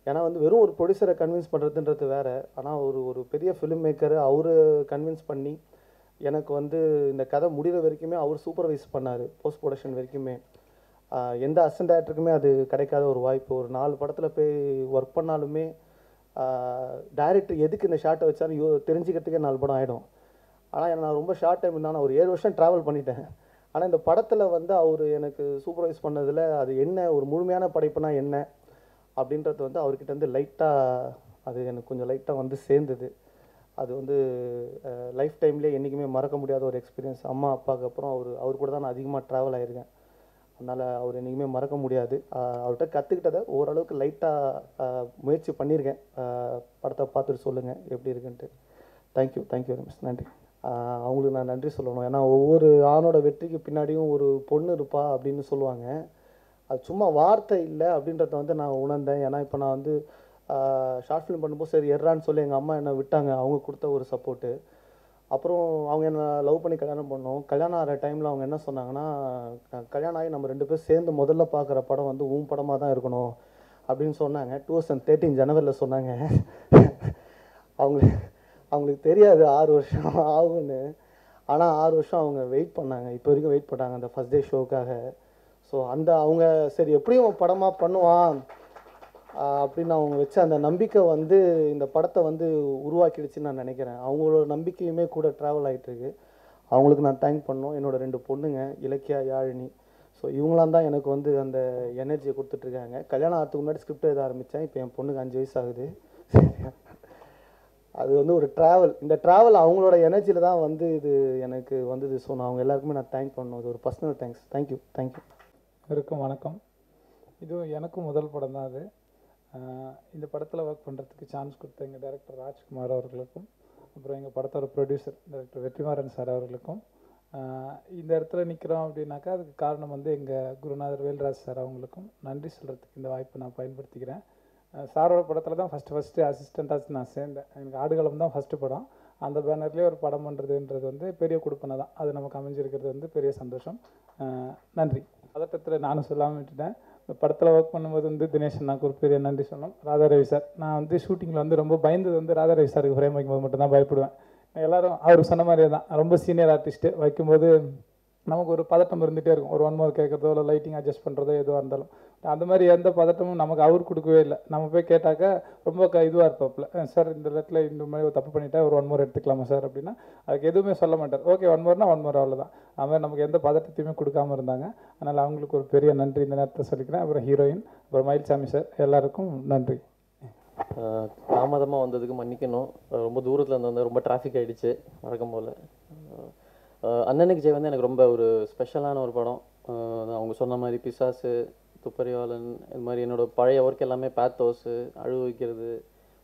ஏன்னா வந்து வெறும் ஒரு ப்ரொடியூசரை கன்வின்ஸ் பண்ணுறதுன்றது வேறு, ஆனால் ஒரு பெரிய ஃபிலிம் மேக்கரை அவர் கன்வின்ஸ் பண்ணி எனக்கு வந்து இந்த கதை முடிகிற வரைக்குமே அவர் சூப்பர்வைஸ் பண்ணார், போஸ்ட் ப்ரொடக்ஷன் வரைக்குமே. எந்த அசிஸ்டன்ட் டைரக்டருக்குமே அது கிடைக்காத ஒரு வாய்ப்பு. ஒரு 4 படத்தில் போய் ஒர்க் பண்ணாலுமே டைரக்டர் எதுக்கு இந்த ஷார்ட்டை வச்சாலும் தெரிஞ்சுக்கிறதுக்கே 4 படம் ஆகிடும். ஆனால் நான் ரொம்ப ஷார்ட் டைம் இருந்தால் நான் ஒரு 7 வருஷம் ட்ராவல் பண்ணிட்டேன். ஆனால் இந்த படத்தில் வந்து அவர் எனக்கு சூப்பர்வைஸ் பண்ணதில் அது என்ன ஒரு முழுமையான படைப்புனா என்ன அப்படின்றது வந்து அவர்கிட்ட வந்து லைட்டாக அது எனக்கு கொஞ்சம் லைட்டாக வந்து சேர்ந்தது. அது வந்து லைஃப் டைம்லேயே என்றைக்குமே மறக்க முடியாத ஒரு எக்ஸ்பீரியன்ஸ். அம்மா அப்பாவுக்கு அப்புறம் அவர் கூட தான் நான் அதிகமாக ட்ராவல் ஆகியிருக்கேன், அதனால் அவர் என்றைக்குமே மறக்க முடியாது. அவர்கிட்ட கற்றுக்கிட்டதை ஓரளவுக்கு லைட்டாக முயற்சி பண்ணியிருக்கேன். படத்தை பார்த்துட்டு சொல்லுங்கள் எப்படி இருக்குன்ட்டு. தேங்க்யூ வெரி மச், நன்றி. அவங்களுக்கு நான் நன்றி சொல்லணும். ஏன்னா ஒவ்வொரு ஆணோட வெற்றிக்கு பின்னாடியும் ஒரு பொண்ணு இருப்பா அப்படின்னு சொல்லுவாங்க, அது சும்மா வார்த்தை இல்லை அப்படின்றத வந்து நான் உணர்ந்தேன். ஏன்னா இப்போ நான் வந்து ஷார்ட் ஃபிலிம் பண்ணும்போது சரி எர்றான்னு சொல்லி எங்கள் அம்மா என்னை விட்டாங்க, அவங்க கொடுத்த ஒரு சப்போர்ட்டு. அப்புறம் அவங்க என்னை லவ் பண்ணி கல்யாணம் பண்ணோம். கல்யாணம் ஆகிற டைமில் அவங்க என்ன சொன்னாங்கன்னா, கல்யாணம் ஆகி நம்ம 2 பேர் சேர்ந்து முதல்ல பார்க்குற படம் வந்து உன் படமாக தான் இருக்கணும் அப்படின்னு சொன்னாங்க. 2013 ஜனவரியில் சொன்னாங்க. அவங்களுக்கு தெரியாது 6 வருஷம் ஆகும்னு, ஆனால் 6 வருஷம் அவங்க வெயிட் பண்ணாங்க, இப்போ வரைக்கும் வெயிட் பண்ணாங்க அந்த ஃபஸ்ட் டே ஷோக்காக. ஸோ அவங்க சரி எப்படியும் படமாக பண்ணுவான் அப்படின்னு அவங்க வச்ச அந்த நம்பிக்கை வந்து இந்த படத்தை வந்து உருவாக்கிடுச்சுன்னு நான் நினைக்கிறேன். அவங்களோட நம்பிக்கையுமே கூட ட்ராவல் ஆகிட்டுருக்கு. அவங்களுக்கு நான் தேங்க் பண்ணணும். என்னோடய 2 பொண்ணுங்க இலக்கியா, யாழினி. ஸோ இவங்களாம் தான் எனக்கு வந்து அந்த எனர்ஜியை கொடுத்துட்ருக்காங்க. கல்யாணம் ஆகிறதுக்கு முன்னாடி ஸ்கிரிப்ட் எழுத ஆரம்பித்தேன். இப்போ என் பொண்ணுக்கு 5 வயசு ஆகுது. அது வந்து ஒரு ட்ராவல். இந்த ட்ராவல் அவங்களோட எனர்ஜியில் தான் வந்து இது எனக்கு வந்தது. ஸோ நான் அவங்க எல்லாருக்குமே நான் தேங்க் பண்ணணும். இது ஒரு பர்சனல் தேங்க்ஸ். தேங்க்யூ. இருக்கும் வணக்கம். இது எனக்கும் முதல் படம் தான் அது. இந்த படத்தில் ஒர்க் பண்ணுறதுக்கு சான்ஸ் கொடுத்த எங்கள் டைரக்டர் ராஜ்குமார் அவர்களுக்கும், அப்புறம் எங்கள் படத்தோட ப்ரொடியூசர் டைரக்டர் வெற்றிமாறன் சார் அவர்களுக்கும், இந்த இடத்துல நிற்கிறோம் அப்படின்னாக்கா அதுக்கு காரணம் வந்து எங்கள் குருநாதர் வேல்ராஜ் சார் அவங்களுக்கும் நன்றி சொல்கிறதுக்கு இந்த வாய்ப்பை நான் பயன்படுத்திக்கிறேன். சாரோட படத்தில் தான் ஃபஸ்ட்டு அசிஸ்டண்ட்டாக நான் சேர்ந்தேன். எனக்கு ஆடுகளம் தான் ஃபஸ்ட்டு படம். அந்த பேனர்லேயே ஒரு படம் பண்ணுறதுன்றது வந்து பெரிய கொடுப்பனை தான். அது நமக்கு அமைஞ்சிருக்கிறது வந்து பெரிய சந்தோஷம். நன்றி. பதட்டத்தில் நானும் சொல்லாமல் விட்டுட்டேன். இந்த படத்தில் ஒர்க் பண்ணும்போது வந்து தினேஷ் அண்ணாக்கு ஒரு பெரிய நன்றி சொல்லணும். ராதாரவி சார், நான் வந்து ஷூட்டிங்கில் வந்து ரொம்ப பயந்தது வந்து ராதாரவி சாருக்கு ஃப்ரேம் வைக்கும்போது மட்டும்தான் பயப்படுவேன். எல்லோரும் அவர் சொன்ன மாதிரியே தான், ரொம்ப சீனியர் ஆர்டிஸ்ட்டு வைக்கும்போது நமக்கு ஒரு பதட்டம் இருந்துகிட்டே இருக்கும். ஒரு 1 மோர் கேட்குறதோ இல்லை லைட்டிங் அட்ஜஸ்ட் பண்ணுறதோ எதுவாக இருந்தாலும். அந்த மாதிரி எந்த பதட்டமும் நமக்கு அவர் கொடுக்கவே இல்லை. நம்ம போய் கேட்டாக்கா ரொம்ப இதுவாக இருப்பாப்புல, சார் இந்த இடத்துல இந்த மாதிரி தப்பு பண்ணிட்டா ஒரு 1 மோர் எடுத்துக்கலாமா சார் அப்படின்னா அதுக்கு எதுவுமே சொல்ல மாட்டார். ஓகே 1 மோர்னா 1 மோர், அவ்வளோதான். அது மாதிரி நமக்கு எந்த பதட்டத்தையுமே கொடுக்காம இருந்தாங்க. அதனால் அவங்களுக்கு ஒரு பெரிய நன்றி இந்த நேரத்தில் சொல்லிக்கிறேன். அப்புறம் ஹீரோயின், அப்புறம் மயில்சாமி சார், எல்லாருக்கும் நன்றி. தாமதமாக வந்ததுக்கு மன்னிக்கணும். ரொம்ப தூரத்தில் இருந்து வந்து ரொம்ப டிராஃபிக் ஆகிடுச்சு வழக்கம் போல். அண்ணனுக்கு ஜெய் வந்து எனக்கு ரொம்ப ஒரு ஸ்பெஷலான ஒரு படம். அவங்க சொன்ன மாதிரி பிசாசு, துப்பறிவாளன், இது மாதிரி என்னோடய பழைய ஒர்க் எல்லாமே பேத்தோஸு, அழுவ வைக்கிறது,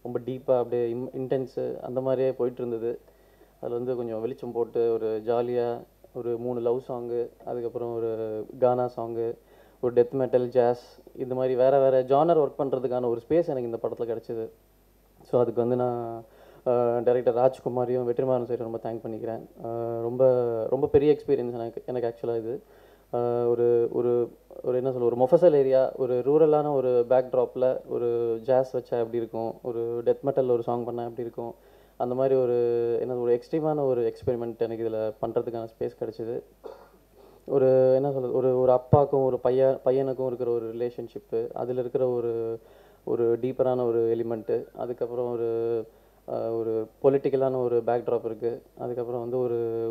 ரொம்ப டீப்பாக அப்படியே இன்டென்ஸு அந்த மாதிரியே போயிட்டு இருந்தது. அதில் வந்து கொஞ்சம் வெளிச்சம் போட்டு ஒரு ஜாலியாக ஒரு 3 லவ் சாங்கு, அதுக்கப்புறம் ஒரு கானா சாங்கு, ஒரு டெத் மெட்டல், ஜாஸ், இந்த மாதிரி வேறு ஜானர் ஒர்க் பண்ணுறதுக்கான ஒரு ஸ்பேஸ் எனக்கு இந்த படத்தில் கிடச்சிது. ஸோ அதுக்கு வந்து நான் டைரக்டர் ராஜ்குமாரையும் வெற்றிமாறன் சார் ரொம்ப தேங்க் பண்ணிக்கிறேன். ரொம்ப ரொம்ப பெரிய எக்ஸ்பீரியன்ஸ் எனக்கு ஆக்சுவலாக இது. ஒரு ஒரு ஒரு என்ன சொல்ல, ஒரு மொஃபசல் ஏரியா, ஒரு ரூரலான ஒரு பேக்ட்ராப்பில் ஒரு ஜாஸ் வச்சா எப்படி இருக்கும், ஒரு டெத் மெட்டல் ஒரு சாங் பண்ணால் எப்படி இருக்கும், அந்த மாதிரி ஒரு என்ன ஒரு எக்ஸ்ட்ரீமான ஒரு எக்ஸ்பெரிமெண்ட் எனக்கு இதில் பண்ணுறதுக்கான ஸ்பேஸ் கிடச்சிது. ஒரு என்ன சொல்கிறது, ஒரு அப்பாவுக்கும் ஒரு பையனுக்கும் இருக்கிற ஒரு ரிலேஷன்ஷிப்பு, அதில் இருக்கிற ஒரு டீப்பரான ஒரு எலிமெண்ட்டு, அதுக்கப்புறம் ஒரு பொலிட்டிக்கலான ஒரு பேக்ட்ராப் இருக்குது, அதுக்கப்புறம் வந்து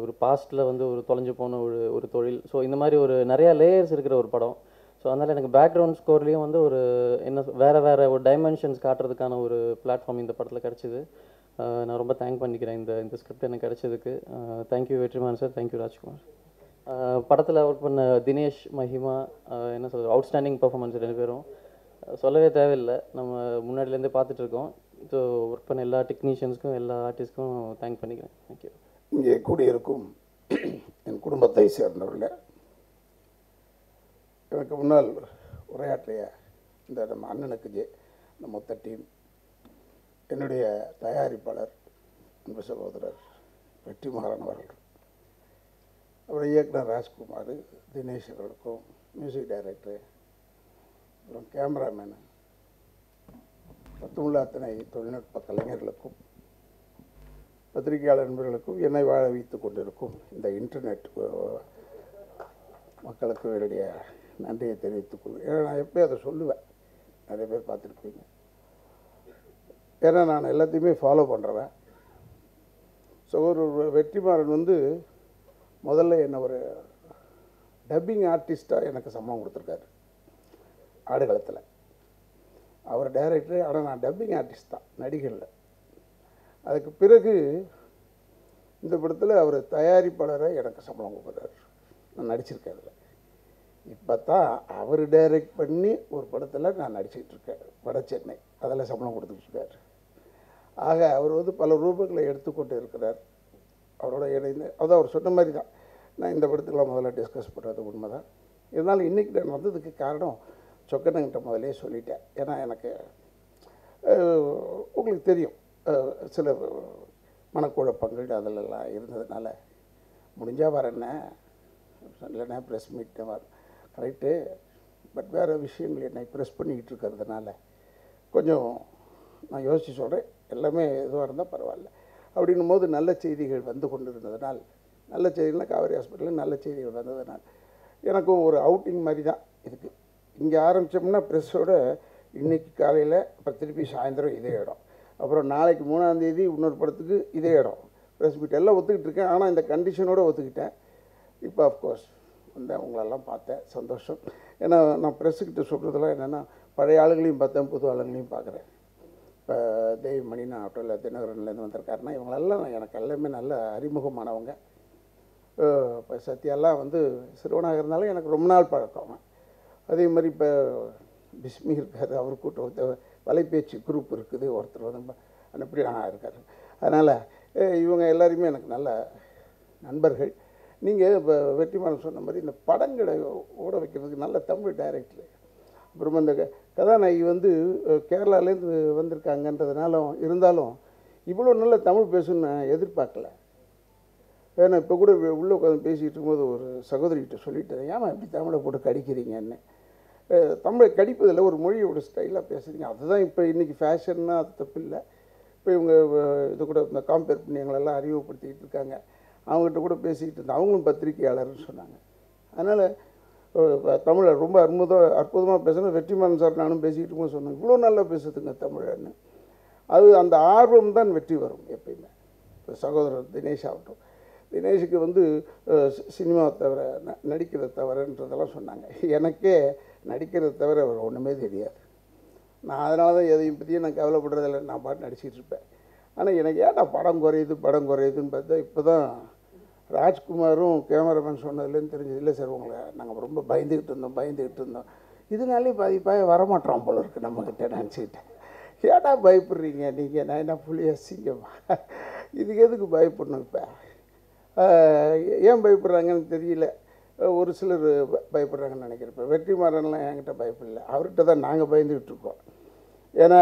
ஒரு பாஸ்ட்டில் வந்து ஒரு தொலைஞ்சு போன ஒரு தொழில். ஸோ இந்த மாதிரி ஒரு நிறையா லேயர்ஸ் இருக்கிற ஒரு படம். ஸோ அதனால் எனக்கு பேக்ரவுண்ட் ஸ்கோர்லேயும் வந்து ஒரு என்ன வேறு ஒரு டைமென்ஷன்ஸ் காட்டுறதுக்கான ஒரு பிளாட்ஃபார்ம் இந்த படத்தில் கிடச்சிது. நான் ரொம்ப தேங்க் பண்ணிக்கிறேன் இந்த ஸ்கிரிப்ட் எனக்கு கிடச்சதுக்கு. Thank you Vetrimaaran sir, thank you Rajkumar. படத்தில் ஒர்க் பண்ண தினேஷ், மஹிமா, என்ன சொல்கிறது, அவுட்ஸ்டாண்டிங் பர்ஃபார்மன்ஸ் 2 பேரும் சொல்லவே தேவையில்லை. நம்ம முன்னாடிலேருந்தே பார்த்துட்ருக்கோம். ஸோ ஒர்க் பண்ண எல்லா டெக்னீஷியன்ஸ்க்கும் எல்லா ஆர்டிஸ்ட்க்கும் தேங்க் பண்ணிக்கிறேன். தேங்க்யூ. இங்கே கூடியிருக்கும் என் குடும்பத்தை சேர்ந்தவர்களே, எனக்கு முன்னால் உரையாற்றிய இந்த நம்ம அண்ணனுக்கு இந்த மொத்த டீம், என்னுடைய தயாரிப்பாளர் அன்பு சகோதரர் வெற்றிமாறன் அவர்கள், அப்புறம் இயக்குனர் ராஜ்குமார், தினேஷ் அவர்களுக்கும், மியூசிக் டைரக்டர், அப்புறம் கேமராமேனு, மொத்தமுள்ள அத்தனை தொழில்நுட்ப கலைஞர்களுக்கும், பத்திரிகையாளர் நண்பர்களுக்கும், என்னை வாழ வைத்துக் கொண்டிருக்கும் இந்த இன்டர்நெட் மக்களுக்கும் என்னுடைய நன்றியை தெரிவித்துக் கொள்வேன். ஏன்னா நான் எப்போயும் அதை சொல்லுவேன், நிறைய பேர் பார்த்துருப்பீங்க. ஏன்னா நான் எல்லாத்தையுமே ஃபாலோ பண்ணுறேன். ஸோ ஒரு வெற்றிமாறன் வந்து முதல்ல என்ன ஒரு டப்பிங் ஆர்டிஸ்ட்டாக எனக்கு சம்பளம் கொடுத்துருக்காரு ஆடுகளத்தில். அவர் டைரக்டர், ஆனால் நான் டப்பிங் ஆர்டிஸ்ட் தான், நடிகரில். அதுக்கு பிறகு இந்த படத்தில் அவர் தயாரிப்பாளரை எனக்கு சம்பளம் கொடுக்குறாரு. நான் நடிச்சிருக்கேன் அதில். இப்போ தான் அவர் டைரக்ட் பண்ணி ஒரு படத்தில் நான் நடிச்சிக்கிட்டு இருக்கேன், வட சென்னை. அதில் சம்பளம் கொடுத்துட்ருக்காரு. ஆக அவர் வந்து பல ரூபங்களை எடுத்துக்கொண்டு இருக்கிறார். அவரோட இணைந்து அதான் அவர் சொன்ன மாதிரி தான். நான் இந்த படத்துக்கெல்லாம் முதல்ல டிஸ்கஸ் பண்ணுறது உண்மை தான். இருந்தாலும் இன்றைக்கி நான் வந்ததுக்கு காரணம் சொக்கனங்கிட்ட முதலே சொல்லிட்டேன். ஏன்னா எனக்கு உங்களுக்கு தெரியும் சில மனக்குழப்பங்கள் அதிலெல்லாம் இருந்ததுனால, முடிஞ்சால் வரேன்ன, இல்லைன்னா ப்ரெஸ் மீட் வர கரெக்டு. பட் வேறு விஷயங்கள் என்னை ப்ரெஸ் பண்ணிக்கிட்டு இருக்கிறதுனால கொஞ்சம் நான் யோசித்து சொல்கிறேன். எல்லாமே எதுவாக இருந்தால் பரவாயில்ல அப்படின்னும் போது நல்ல செய்திகள் வந்து கொண்டு இருந்ததுனால், நல்ல செய்திகள்னால் காவேரி ஹாஸ்பிட்டலில் நல்ல செய்திகள் வந்ததுனால் எனக்கும் ஒரு அவுட்டிங் மாதிரி தான் இருக்குது. இங்கே ஆரம்பித்தோம்னா ப்ரெஸ்ஸோட இன்றைக்கி காலையில் அப்புறம் திருப்பி சாயந்தரம் இதே இடம், அப்புறம் நாளைக்கு 3ஆம் தேதி இன்னொரு படத்துக்கு இதே இடம், ப்ரெஸ் மீட் எல்லாம் ஒத்துக்கிட்டு இருக்கேன். ஆனால் இந்த கண்டிஷனோடு ஒத்துக்கிட்டேன். இப்போ அஃப்கோர்ஸ் வந்து அவங்களெல்லாம் பார்த்தேன், சந்தோஷம். ஏன்னா நான் ப்ரெஸ்ஸுக்கிட்ட சொல்கிறதெல்லாம் என்னென்னா, பழைய ஆளுங்களையும் பார்த்தேன், புது ஆளுங்களையும் பார்க்குறேன். இப்போ தெய்வமணி நான் ஆட்டோவில் தினகரன்லேருந்து வந்திருக்காருன்னா இவங்களெல்லாம் எனக்கு எல்லாமே நல்ல அறிமுகமானவங்க. இப்போ சத்யாலாம் வந்து சிறுவனாக இருந்தாலும் எனக்கு ரொம்ப நாள் பழக்கம். அதே மாதிரி இப்போ பிஸ்மி இருக்கார், அவர் கூட்டம் வலைபேச்சு குரூப் இருக்குது, ஒருத்தர் வந்து அப்படி நான் இருக்கார். அதனால் இவங்க எல்லாருமே எனக்கு நல்ல நண்பர்கள். நீங்கள் இப்போ வெற்றிமாறன் சொன்ன மாதிரி இந்த படங்களை ஓட வைக்கிறதுக்கு நல்ல தமிழ் டைரக்டர், அப்புறம் அந்த கதாநாயகி வந்து கேரளாலேருந்து வந்திருக்காங்கன்றதுனாலும் இருந்தாலும் இவ்வளோ நல்ல தமிழ் பேசணும்னு நான் எதிர்பார்க்கல. ஏன்னா இப்போ கூட உள்ளே உட்காந்து பேசிகிட்டு இருக்கும்போது ஒரு சகோதரிகிட்ட சொல்லிட்டேன், ஏமா இப்படி தமிழை போட்டு கடிக்கிறீங்கன்னு. தமிழை கடிப்பதில் ஒரு மொழியோட ஸ்டைலாக பேசுகிறீங்க, அதுதான் இப்போ இன்றைக்கி ஃபேஷன்னா அது தப்பு இல்லை. இப்போ இவங்க இது கூட இந்த காம்பேர் பண்ணி எங்களெல்லாம் அறிமுகப்படுத்திக்கிட்டு இருக்காங்க. அவங்ககிட்ட கூட பேசிக்கிட்டு இருந்தேன், அவங்களும் பத்திரிகையாளர்னு சொன்னாங்க. அதனால் தமிழை ரொம்ப அற்புதமாக பேசணும். வெற்றிமாறன் சார் நானும் பேசிக்கிட்டு இருக்கும்போது சொன்னேன், இவ்வளோ நல்லா பேசுதுங்க தமிழன்னு. அது அந்த ஆர்வம் தான் வெற்றி வரும் எப்பயுமே. இப்போ சகோதரர் தினேஷ் ஆகட்டும், தினேஷுக்கு வந்து சினிமாவை தவிர நடிக்கிறத தவிரன்றதெல்லாம் சொன்னாங்க. எனக்கே நடிக்கிறத தவிர அவர் ஒன்றுமே தெரியாது. நான் அதனால தான் எதையும் பற்றியும் நான் கவலைப்படுறதில்லை, நான் பாட்டு நடிச்சிட்டு இருப்பேன். ஆனால் எனக்கு ஏன்டா படம் குறையுதுன்னு பார்த்தா இப்போ தான் ராஜ்குமாரும் கேமராமேன் சொன்னதுலேருந்து தெரிஞ்சது. இல்லை சார், உங்களை நாங்கள் ரொம்ப பயந்துக்கிட்டு இருந்தோம் இதனாலே பாதிப்பாக வரமாட்டோம் போல இருக்குது நம்மக்கிட்ட நினச்சிக்கிட்டேன். ஏடா பயப்படுறீங்க நீங்கள், நான் என்ன புள்ளி அசிங்கமா, இதுக்கு எதுக்கு பயப்படணும்? இப்போ ஏன் பயப்படுறாங்கன்னு தெரியல. ஒரு சிலர் பயப்படுறாங்கன்னு நினைக்கிறேன். இப்போ வெற்றிமாறன்லாம் என்கிட்ட பயப்படல, அவர்கிட்ட தான் நாங்கள் பயந்துக்கிட்டு இருக்கோம். ஏன்னா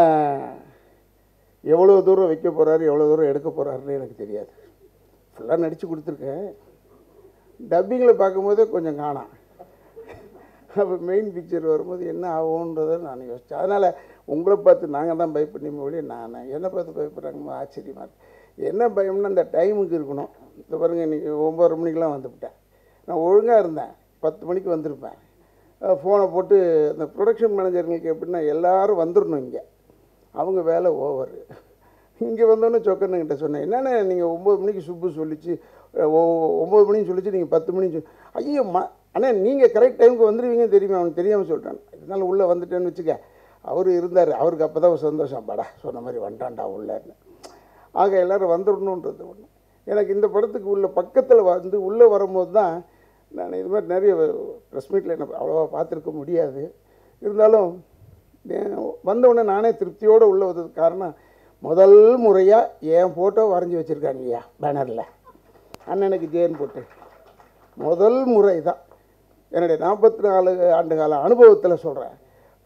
எவ்வளோ தூரம் வைக்க போகிறாரு, எவ்வளோ தூரம் எடுக்க போகிறாருன்னு எனக்கு தெரியாது. ஃபுல்லாக நடித்து கொடுத்துருக்கேன், டப்பிங்கில் பார்க்கும்போதே கொஞ்சம் காணாம். அப்போ மெயின் பிக்சர் வரும்போது என்ன ஆகுன்றதை நான் யோசித்தேன். அதனால் உங்களை பார்த்து நாங்கள் தான் பயப்படணுமே ஒழிய நான் என்னை பார்த்து பயப்படுறாங்க ஆச்சரியமாக இருக்குது. என்ன பயம்னா அந்த டைமுக்கு இருக்கணும். இந்த பாருங்கள், இன்றைக்கி 9:30 மணிக்கெலாம் வந்துவிட்டேன். நான் ஒழுங்காக இருந்தேன், 10 மணிக்கு வந்திருப்பேன். ஃபோனை போட்டு அந்த ப்ரொடக்ஷன் மேனேஜருங்களுக்கு எப்படின்னா எல்லோரும் வந்துடணும், இங்கே அவங்க வேலை ஓவர். இங்கே வந்தோன்னே சொக்கனுங்கிட்ட சொன்னேன், என்னென்ன நீங்கள் 9 மணிக்கு சுப்பு சொல்லிச்சு, 9 மணின்னு சொல்லிச்சு, நீங்கள் 10 மணிக்கு ஐயோ ஆனால் நீங்கள் கரெக்ட் டைமுக்கு வந்துடுவீங்கன்னு தெரியுமா, அவனுக்கு தெரியாமல் சொல்லிட்டான். இதனால் உள்ளே வந்துட்டேன்னு வச்சுக்க. அவர் இருந்தார், அவருக்கு அப்போ தான் ஒரு சந்தோஷம், படா சொன்ன மாதிரி வந்துட்டான்டா உள்ளேன்னு. ஆக எல்லோரும் வந்துடணுன்றது ஒன்று. எனக்கு இந்த படத்துக்கு உள்ள பக்கத்தில் வந்து உள்ளே வரும்போது தான் நான் இது மாதிரி நிறைய ப்ரெஸ் மீட்டில் என்ன அவ்வளோவா பார்த்துருக்க முடியாது. இருந்தாலும் வந்தவுடனே நானே திருப்தியோடு உள்ளே வந்ததுக்கு காரணம், முதல் முறையாக என் ஃபோட்டோ வரைஞ்சி வச்சுருக்காங்க ஐயா பேனரில், அண்ணனுக்கு ஜெயன் போட்டு. முதல் முறை தான் என்னுடைய 44 ஆண்டு கால அனுபவத்தில் சொல்கிறேன்.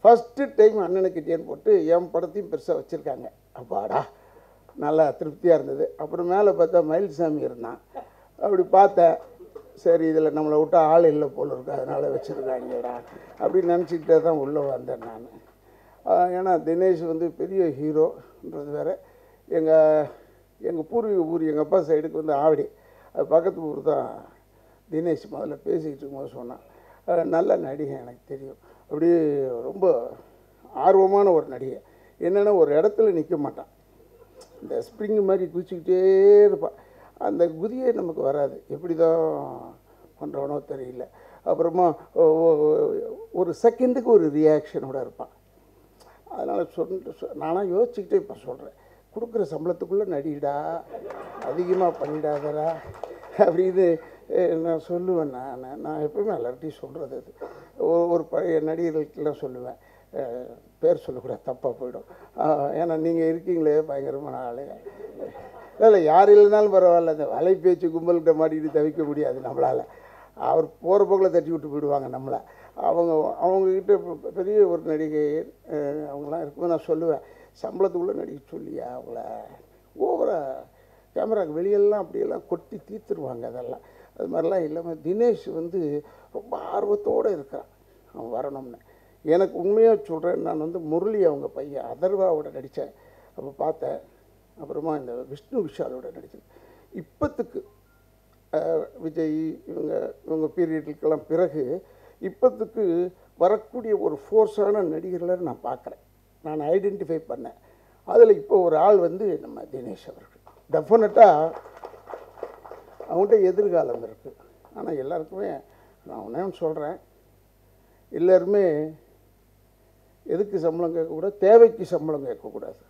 ஃபஸ்ட்டு டைம் அண்ணனுக்கு ஜெயன் போட்டு என் படத்தையும் பெருசாக வச்சுருக்காங்க. அப்பாடா நல்லா திருப்தியாக இருந்தது. அப்புறம் மேலே பார்த்தா மயில்சாமி இருந்தான். அப்படி பார்த்தேன், சரி இதில் நம்மளை விட்டா ஆள் இல்லை போல இருக்கு, அதனால் வச்சுருக்காங்கடா அப்படின்னு நினச்சிக்கிட்டே தான் உள்ளே வந்தேன் நான். ஏன்னா தினேஷ் வந்து பெரிய ஹீரோன்றது வேறு. எங்கள் பூர்வீக ஊர் எங்கள் அப்பா சைடுக்கு வந்து ஆவடி, அது பக்கத்து ஊர் தான். தினேஷ் முதல்ல பேசிக்கிட்டு இருக்கும்போது சொன்னான், நல்ல நடிகை எனக்கு தெரியும், அப்படியே ரொம்ப ஆர்வமான ஒரு நடிகை. என்னென்னா ஒரு இடத்துல நிற்க மாட்டான், இந்த ஸ்ப்ரிங் மாதிரி குதிச்சுக்கிட்டே இருப்பான். அந்த குதியே நமக்கு வராது, எப்படி தான் பண்ணுறவனோ தெரியல. அப்புறமா ஒரு செகண்டுக்கு ஒரு ரியாக்ஷனோடு இருப்பான். அதனால் நானாக யோசிச்சுக்கிட்டே இப்போ சொல்கிறேன், கொடுக்குற சம்பளத்துக்குள்ளே நடிடா, அதிகமாக பண்ணிடாதரா அப்படின்னு நான் சொல்லுவேன். நான் எப்பவுமே எல்லார்ட்டையும் சொல்கிறது அது. ஒரு பழைய நடிகர்களுக்கெல்லாம் சொல்லுவேன், பேர் சொல்லக்கூடாது, தப்பாக போயிடும். ஏன்னா நீங்கள் இருக்கீங்களே பயங்கரமான ஆள். இல்லை யார் இல்லைனாலும் பரவாயில்ல, இந்த வலைபேச்சு கும்பல்கிட்ட மாட்டிக்கிட்டு தவிக்க முடியாது நம்மளால். அவர் போகிற போக்கில் தட்டி விட்டு போயிடுவாங்க நம்மளை. அவங்கக்கிட்ட பெரிய ஒரு நடிகை அவங்களாம் இருக்கும்போது நான் சொல்லுவேன், சம்பளத்துக்குள்ளே நடிக்க சொல்லியா அவங்கள ஓவராக கேமராவுக்கு வெளியெல்லாம் அப்படியெல்லாம் கொட்டி தீர்த்துருவாங்க. அதெல்லாம் அது மாதிரிலாம் இல்லாமல் தினேஷ் வந்து ரொம்ப ஆர்வத்தோடு இருக்கிறான் அவன் வரணும்னு. எனக்கு உண்மையாக சொல்கிறேன், நான் வந்து முரளி அவங்க பையன் அதர்வாவோட நடித்தேன், அப்போ பார்த்தேன். அப்புறமா இந்த விஷ்ணு விஷாலோட நடித்தேன். இப்போத்துக்கு விஜய் இவங்க பீரியடுக்கெல்லாம் பிறகு இப்போத்துக்கு வரக்கூடிய ஒரு ஃபோர்ஸான நடிகர்களை நான் பார்க்குறேன். நான் ஐடென்டிஃபை பண்ணேன். அதில் இப்போ ஒரு ஆள் வந்து நம்ம தினேஷ் அவர்கள். டெஃபினட்டாக அவங்கள்ட்ட எதிர்காலம் இருக்குது. ஆனால் எல்லாருக்குமே நான் ஒன்று சொல்கிறேன், எல்லாருமே எதுக்கு சம்பளம் கேட்கக்கூடாது, தேவைக்கு சம்பளம் கேட்கக்கூடாது,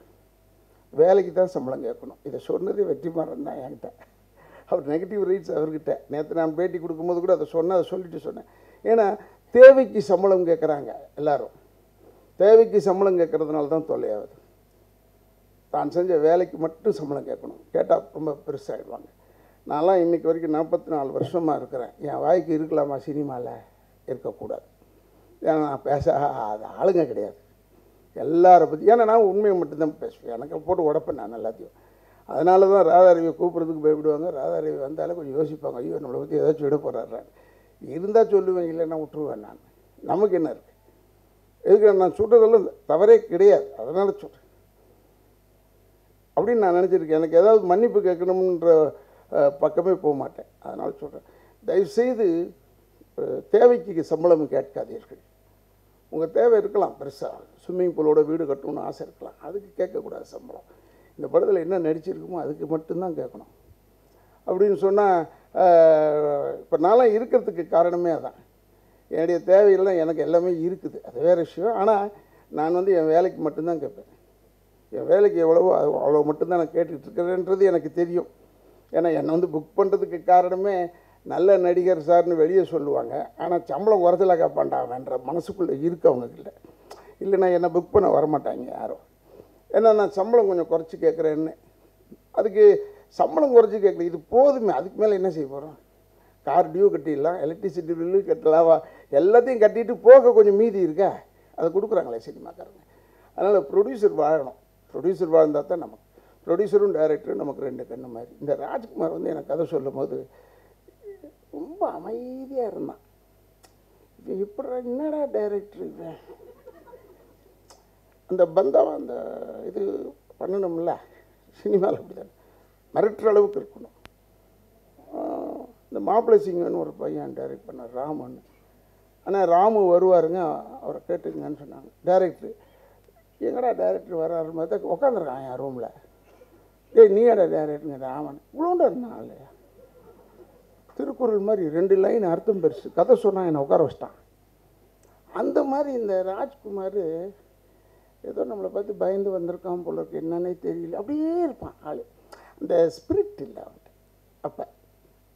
வேலைக்கு தான் சம்பளம் கேட்கணும். இதை சொன்னது வெற்றிமாறன் தான் என்கிட்ட. அவர் நெகட்டிவ் ரைட்ஸ் அவர்கிட்ட. நேற்று நான் பேட்டி கொடுக்கும்போது கூட அதை சொல்லிட்டு சொன்னேன். ஏன்னா தேவைக்கு சம்பளம் கேட்குறாங்க எல்லாரும். தேவைக்கு சம்பளம் கேட்குறதுனால தான் தொல்லையாகுது. தான் செஞ்ச வேலைக்கு மட்டும் சம்பளம் கேட்கணும். கேட்டால் ரொம்ப பெருசாகிடுவாங்க. நான்லாம் இன்றைக்கி வரைக்கும் 44 வருஷமாக இருக்கிறேன். என் வாய்க்கு இருக்கலாமா சினிமாவில்? இருக்கக்கூடாது. ஏன்னா நான் அது ஆளுங்க கிடையாது எல்லாரை பற்றி. ஏன்னா நான் உண்மையை மட்டும்தான் பேசுவேன். எனக்கு போட்டு உடப்பேன் நான் எல்லாத்தையும். அதனால தான் ராதாரவியை கூப்பிட்றதுக்கு பயப்படுவாங்க. ராதாரவி வந்தாலும் கொஞ்சம் யோசிப்பாங்க, ஐயோ நம்மளை பற்றி ஏதாச்சும் விட போகிறாரு. இருந்தால் சொல்லுவேன், இல்லைன்னா விட்டுருவேன். நான் நமக்கு என்ன இருக்குது, எதுக்கு நான் சொல்கிறதெல்லாம் தவறே கிடையாது, அதனால் சொல்கிறேன் அப்படின்னு நான் நினச்சிருக்கேன். எனக்கு ஏதாவது மன்னிப்பு கேட்கணுன்ற பக்கமே போக மாட்டேன். அதனால் சொல்கிறேன், தயவுசெய்து தேவைக்கு சம்பளம் கேட்காதீர்கள். உங்கள் தேவை இருக்கலாம், பெருசாக ஸ்விம்மிங் பூலோட வீடு கட்டணும்னு ஆசை இருக்கலாம், அதுக்கு கேட்கக்கூடாது சம்பளம். இந்த படத்தில் என்ன நடிச்சிருக்குமோ அதுக்கு மட்டும்தான் கேட்கணும் அப்படின்னு சொன்னால், இப்போ நான்லாம் இருக்கிறதுக்கு காரணமே அதான். என்னுடைய தேவையெல்லாம் எனக்கு எல்லாமே இருக்குது, அது வேறு விஷயம். ஆனால் நான் வந்து என் வேலைக்கு மட்டும்தான் கேட்பேன். என் வேலைக்கு எவ்வளவோ அவ்வளோ மட்டும்தான் நான் கேட்டுக்கிட்டு இருக்கிறேன்றது எனக்கு தெரியும். ஏன்னா என்னை வந்து புக் பண்ணுறதுக்கு காரணமே நல்ல நடிகர் சார்னு வெளியே சொல்லுவாங்க, ஆனால் சம்பளம் குறைச்சலாக கேட்பான்டாவன்ற மனசுக்குள்ளே இருக்கு அவங்கக்கிட்ட. இல்லைன்னா என்னை புக் பண்ண வரமாட்டாங்க யாரும். ஏன்னா நான் சம்பளம் கொஞ்சம் குறைச்சி கேட்குறேன்னு. அதுக்கு சம்பளம் குறைச்சி கேட்கல, இது போதுமே, அதுக்கு மேலே என்ன செய்ய போகிறோம்? கார் டியூ கட்டிடலாம், எலக்ட்ரிசிட்டி பில்லு கட்டலாம், எல்லாத்தையும் கட்டிட்டு போக கொஞ்சம் மீதி இருக்கா, அதை கொடுக்குறாங்களே சினிமாக்காரங்க. அதனால் ப்ரொடியூசர் வாழணும். ப்ரொடியூசர் வாழ்ந்தால் தான் நமக்கு, ப்ரொடியூசரும் டைரக்டரும் நமக்கு ரெண்டு கண்ணு மாதிரி. இந்த ராஜ்குமார் வந்து எனக்கு கதை சொல்லும் போது ரொம்ப அமைதியாக இருந்தான். இப்போ இப்படி என்னடா டைரக்டர் இவன், அந்த பந்தாவை அந்த இது பண்ணணும்ல சினிமாவில், அப்படி தான் மிரட்டுற அளவுக்கு இருக்கணும். இந்த மாப்பிள்ளை சிங்கன்னு ஒரு பையன் டைரக்ட் பண்ணார், ராமன். ஆனால் ராமு வருவாருங்க, அவரை கேட்டுங்கன்னு சொன்னாங்க. டைரக்டர் எங்கடா டைரக்டர் வர்றாரு மாதிரி உட்காந்துருக்கான் என் ரூமில். நீ ஏடா டைரக்டருங்க? ராமன் இவ்வளோண்டா இருந்தான் இல்லையா, திருக்குறள் மாதிரி 2 லைன் அர்த்தம் பெருசு, கதை சொன்னால் என்னை உட்கார வச்சிட்டான். அந்த மாதிரி இந்த ராஜ்குமார் ஏதோ நம்மளை பார்த்து பயந்து வந்திருக்கான் போல இருக்கு, என்னன்னே தெரியல, அப்படியே இருப்பான் ஆள். அந்த ஸ்பிரிட் இல்லை அவன்கிட்ட. அப்போ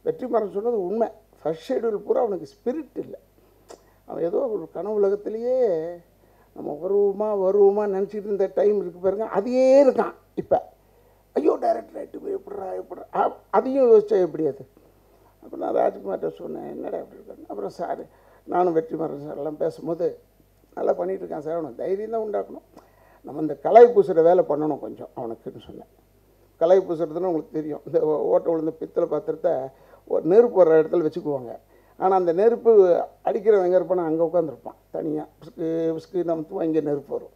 வெற்றிமாறன் சொன்னது உண்மை. ஃபர்ஸ்ட் ஷெடியூல் பூரா அவனுக்கு ஸ்பிரிட் இல்லை. அவன் ஏதோ ஒரு கனவு உலகத்திலேயே நம்ம வருவோமா நினச்சிட்டு இருந்த டைம் இருக்குது பாருங்க, அதையே இருக்கான். இப்போ ஐயோ டைரக்டர் ஆகிட்டு எப்படா அதையும் யோசிச்சா எப்படி அது? அப்போ நான் ராஜ்குமார்கிட்ட சொன்னேன், என்னடா எப்படி இருக்காங்க? அப்புறம் சார் நானும் வெற்றிமாறன் சார் எல்லாம் பேசும்போது, நல்லா பண்ணிகிட்ருக்கான் சார், அவனுக்கு தைரியம் தான் உண்டாக்கணும், நம்ம இந்த கலாய் பூசுகிற வேலை பண்ணணும் கொஞ்சம் அவனுக்குன்னு சொன்னேன். கலாய் பூசுறதுன்னு உங்களுக்கு தெரியும், இந்த ஓட்ட விழுந்த பித்தளை பாத்திரத்தை ஒரு நெருப்பு வர்ற இடத்துல வச்சுக்குவாங்க. ஆனால் அந்த நெருப்பு அடிக்கிறவன் எங்கே இருப்பானா அங்கே உட்காந்துருப்பான் தனியாக, விஸ்கு நமத்துவம் இங்கே நெருப்பு வரும்,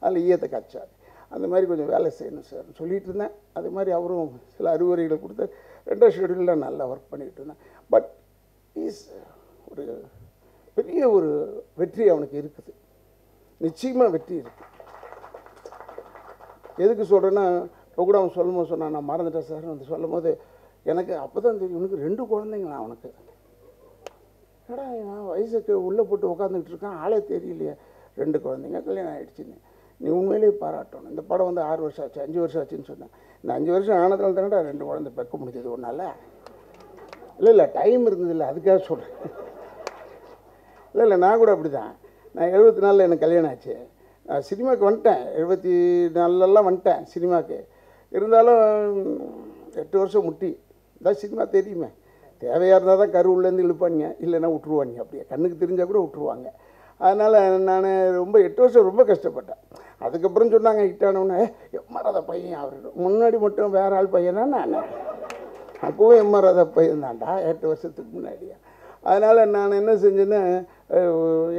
அதில் ஈயத்தை காய்ச்சார். அந்த மாதிரி கொஞ்சம் வேலை செய்யணும் சார் சொல்லிகிட்டு இருந்தேன். அது மாதிரி அவரும் சில அறிவுரைகளை கொடுத்து 2 ஷெடியூலில் நல்லா ஒர்க் பண்ணிகிட்டு இருந்தேன். பட் ஒரு பெரிய ஒரு வெற்றி அவனுக்கு இருக்குது, நிச்சயமாக வெற்றி இருக்குது. எதுக்கு சொல்கிறேன்னா, இப்போ கூட அவன் சொல்லும்போது சொன்னான், நான் மறந்துட்டேன் சார் வந்து சொல்லும் போது எனக்கு அப்போ தான் தெரியும், உனக்கு 2 குழந்தைங்களா அவனுக்கு. ஏடா நான் வயசுக்கு உள்ளே போட்டு உட்காந்துக்கிட்டு இருக்கான், ஆளே தெரியலையே, 2 குழந்தைங்க, கல்யாணம் ஆகிடுச்சின்னு. நீ உண்மையிலேயே பாராட்டணும். இந்த படம் வந்து 6 வருஷம் ஆச்சு, 5 வருஷம் ஆச்சுன்னு சொன்னேன். இந்த 5 வருஷம் ஆனதுனால தானடா 2 குழந்தை பெக்க முடிஞ்சது ஒன்றால். இல்லை டைம் இருந்ததில்லை, அதுக்காக சொல்கிறேன். இல்லை நான் கூட அப்படி தான். நான் 74 எனக்கு கல்யாணம் ஆச்சு. சினிமாவுக்கு வந்துட்டேன், 74 வந்துட்டேன் சினிமாவுக்கு. இருந்தாலும் 8 வருஷம் முட்டி இதான் சினிமா தெரியுமே. தேவையாக இருந்தால் தான் கருவுலேருந்து இழுப்பாங்க, இல்லைன்னா விட்ருவாங்க, அப்படியே கண்ணுக்கு தெரிஞ்சால் கூட விட்ருவாங்க. அதனால் நான் ரொம்ப 8 வருஷம் ரொம்ப கஷ்டப்பட்டேன். அதுக்கப்புறம் சொன்னாங்க ஹிட்டானவுன்னே, எம்ஆர்ஆத பையன் அவர். முன்னாடி மட்டும் வேறு ஆள் பையனா நான், அப்போவும் எம்ஆர்ஆத பையன் தான்டா 8 வருஷத்துக்கு முன்னாடியா. அதனால் நான் என்ன செஞ்சேன்னா,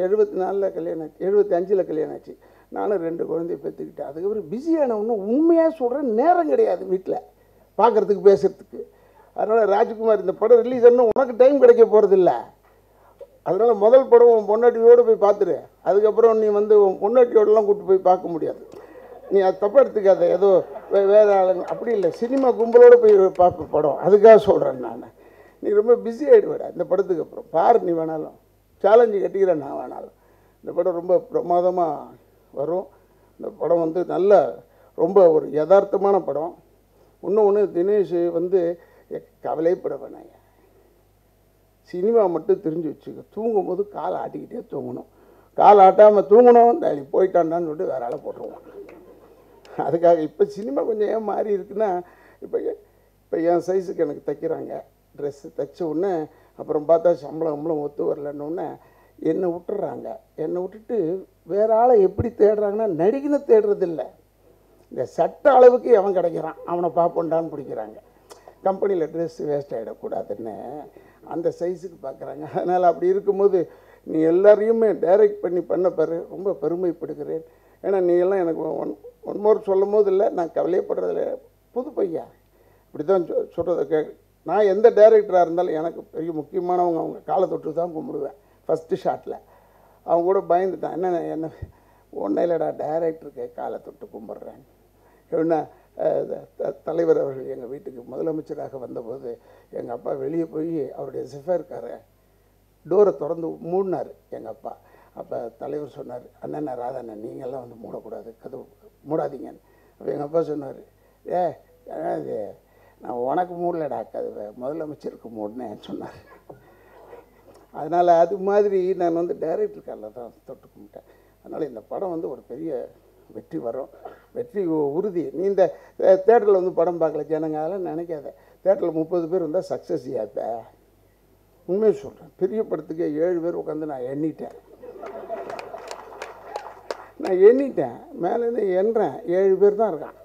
74 கல்யாணம் ஆச்சு, 75 கல்யாணம் ஆச்சு. நானும் 2 குழந்தைய பெற்றுக்கிட்டேன். அதுக்கப்புறம் பிஸியானவொன்னு உண்மையாக சொல்கிறேன், நேரம் கிடையாது வீட்டில் பார்க்குறதுக்கு பேசுகிறதுக்கு. அதனால் ராஜ்குமார் இந்த படம் ரிலீஸ் ஆனால் உனக்கு டைம் கிடைக்க போகிறதில்ல. அதனால் முதல் படம் உன் பொண்டாட்டியோடு போய் பார்த்துரு. அதுக்கப்புறம் நீ வந்து உன் பொண்டாட்டியோடலாம் கூப்பிட்டு போய் பார்க்க முடியாது. நீ அது தப்பாக எடுத்துக்காத, ஏதோ வேறு ஆளுங்க அப்படி இல்லை, சினிமா கும்பலோடு போய் பார்ப்ப படம். அதுக்காக சொல்கிறேன் நான். நீ ரொம்ப பிஸி ஆகிடுவேடா இந்த படத்துக்கு அப்புறம். பாரு, நீ வேணாலும் சேலஞ்சு கட்டிக்கிறேன், நான் வேணாலும். இந்த படம் ரொம்ப பிரமாதமாக வரும். இந்த படம் வந்து நல்ல ரொம்ப ஒரு யதார்த்தமான படம். இன்னொன்று, தினேஷ் வந்து கவலைப்பட வேணாங்க, சினிமா மட்டும் தெரிஞ்சு வச்சுக்க. தூங்கும்போது காலை ஆட்டிக்கிட்டே தூங்கணும், காலை ஆட்டாமல் தூங்கணும், நீ போயிட்டான்டான்னு சொல்லிட்டு வேற ஆளை போட்டுருவான். அதுக்காக இப்போ சினிமா கொஞ்சம் ஏன் மாறி இருக்குன்னா, இப்போ என் சைஸுக்கு எனக்கு தைக்கிறாங்க ட்ரெஸ்ஸு. தைச்ச உடனே அப்புறம் பார்த்தா சம்பளம் ஒத்து வரலன்னொடனே என்னை விட்டுறாங்க. என்னை விட்டுட்டு வேற ஆளை எப்படி தேடுறாங்கன்னா, நடிகனை தேடுறதில்ல, இந்த சட்ட அளவுக்கு அவன் கிடைக்கிறான், அவனை பார்ப்போண்டான்னு பிடிக்கிறாங்க. கம்பெனியில் ட்ரெஸ்ஸு வேஸ்ட் ஆகிடக்கூடாதுன்னு அந்த சைஸுக்கு பார்க்குறாங்க. அதனால் அப்படி இருக்கும்போது நீ எல்லாரையுமே டைரக்ட் பண்ண பாரு, ரொம்ப பெருமைப்படுகிறேன். ஏன்னா நீ எல்லாம் எனக்கு ஒன் மோர் சொல்லும் போது இல்லை, நான் கவலையப்படுறதில்ல. புது பையன் இப்படி தான் சொல்கிறத நான் எந்த டைரக்டராக இருந்தாலும் எனக்கு பெரிய முக்கியமானவங்க அவங்க காலை தொட்டு தான் கும்பிடுவேன். ஃபஸ்ட்டு ஷாட்டில் அவங்க கூட பயந்துட்டான், என்ன ஒன்றும் இல்லைடா டைரக்டருக்கு காலை தொட்டு கும்பிட்றேன். எப்படின்னா, தலைவர் அவர்கள் எங்கள் வீட்டுக்கு முதலமைச்சராக வந்தபோது எங்கள் அப்பா வெளியே போய் அவருடைய சிஃபர்காரை டோரை திறந்து மூடினார் எங்கள் அப்பா. அப்போ தலைவர் சொன்னார், அண்ணன் ராதாண்ணன் நீங்கள்லாம் வந்து மூடக்கூடாது, கதவு மூடாதீங்கன்னு. அப்போ எங்கள் அப்பா சொன்னார், இது நான் உனக்கு மூடலடா கதவை, முதலமைச்சருக்கு மூடினேன்னு சொன்னார். அதனால் அது மாதிரி நான் வந்து டைரக்டர் காலில் தான் தொட்டு கும்பிட்டேன். அதனால் இந்த படம் வந்து ஒரு பெரிய வெற்றி வரும், வெற்றி உறுதி. நீ இந்த தேட்டரில் வந்து படம் பார்க்கல ஜனங்க, அதெல்லாம் நினைக்காத. தேட்டரில் 30 பேர் வந்தால் சக்ஸஸ் ஆப்ப. உண்மையை சொல்கிறேன், பெரிய படத்துக்கு 7 பேர் உட்காந்து நான் எண்ணிட்டேன். மேலேருந்து எண்ணுறேன், 7 பேர் தான் இருக்கான்.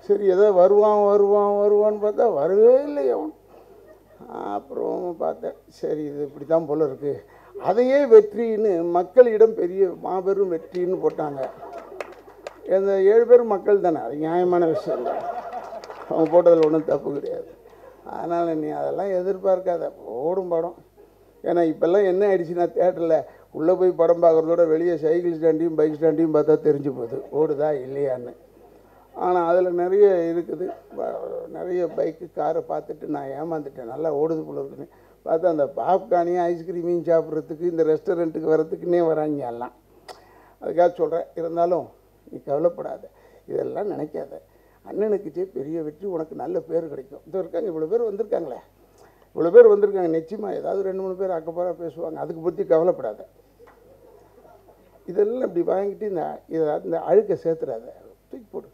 சரி ஏதோ வருவான்னு பார்த்தா வரவே இல்லை அவன். அப்புறம் பார்த்தேன், சரி இது இப்படி தான் போல இருக்குது. அதையே வெற்றின்னு மக்களிடம் பெரிய மாபெரும் வெற்றின்னு போட்டாங்க. இந்த 7 பேரும் மக்கள் தானே, அது நியாயமான விஷயம் தான். அவங்க போட்டதில் ஒன்றும் தப்பு கிடையாது. அதனால் நீ அதெல்லாம் எதிர்பார்க்காத, ஓடும் படம். ஏன்னா இப்போல்லாம் என்ன ஆயிடுச்சுன்னா, தேட்டரில் உள்ளே போய் படம் பார்க்குறதோட வெளியே சைக்கிள் ஸ்டாண்டையும் பைக் ஸ்டாண்டையும் பார்த்தா தெரிஞ்சு போகுது ஓடுதா இல்லையான்னு. ஆனால் அதில் நிறைய இருக்குது, நிறைய பைக்கு காரை பார்த்துட்டு நான் ஏமாந்துட்டேன், நல்லா ஓடுது போல இருக்குன்னு பார்த்தா அந்த பாப்கார்னையும் ஐஸ்கிரீமையும் சாப்பிட்றதுக்கு இந்த ரெஸ்டாரண்ட்டுக்கு வர்றதுக்குன்னே வராங்க எல்லாம். அதுக்காக சொல்கிறேன். இருந்தாலும் நீ கவலைப்படாத, இதெல்லாம் நினைக்காத. அண்ணனுக்குச்சே பெரிய வெற்றி, உனக்கு நல்ல பேர் கிடைக்கும். இது இருக்காங்க, இவ்வளோ பேர் வந்திருக்காங்களே, இவ்வளோ பேர் வந்திருக்காங்க, நிச்சயமாக ஏதாவது 2-3 பேர் அக்கப்போராக பேசுவாங்க, அதுக்கு பற்றி கவலைப்படாத. இதெல்லாம் இப்படி வாங்கிட்டு இந்த அழுக்கை சேர்த்துடாத, தூக்கி போடு.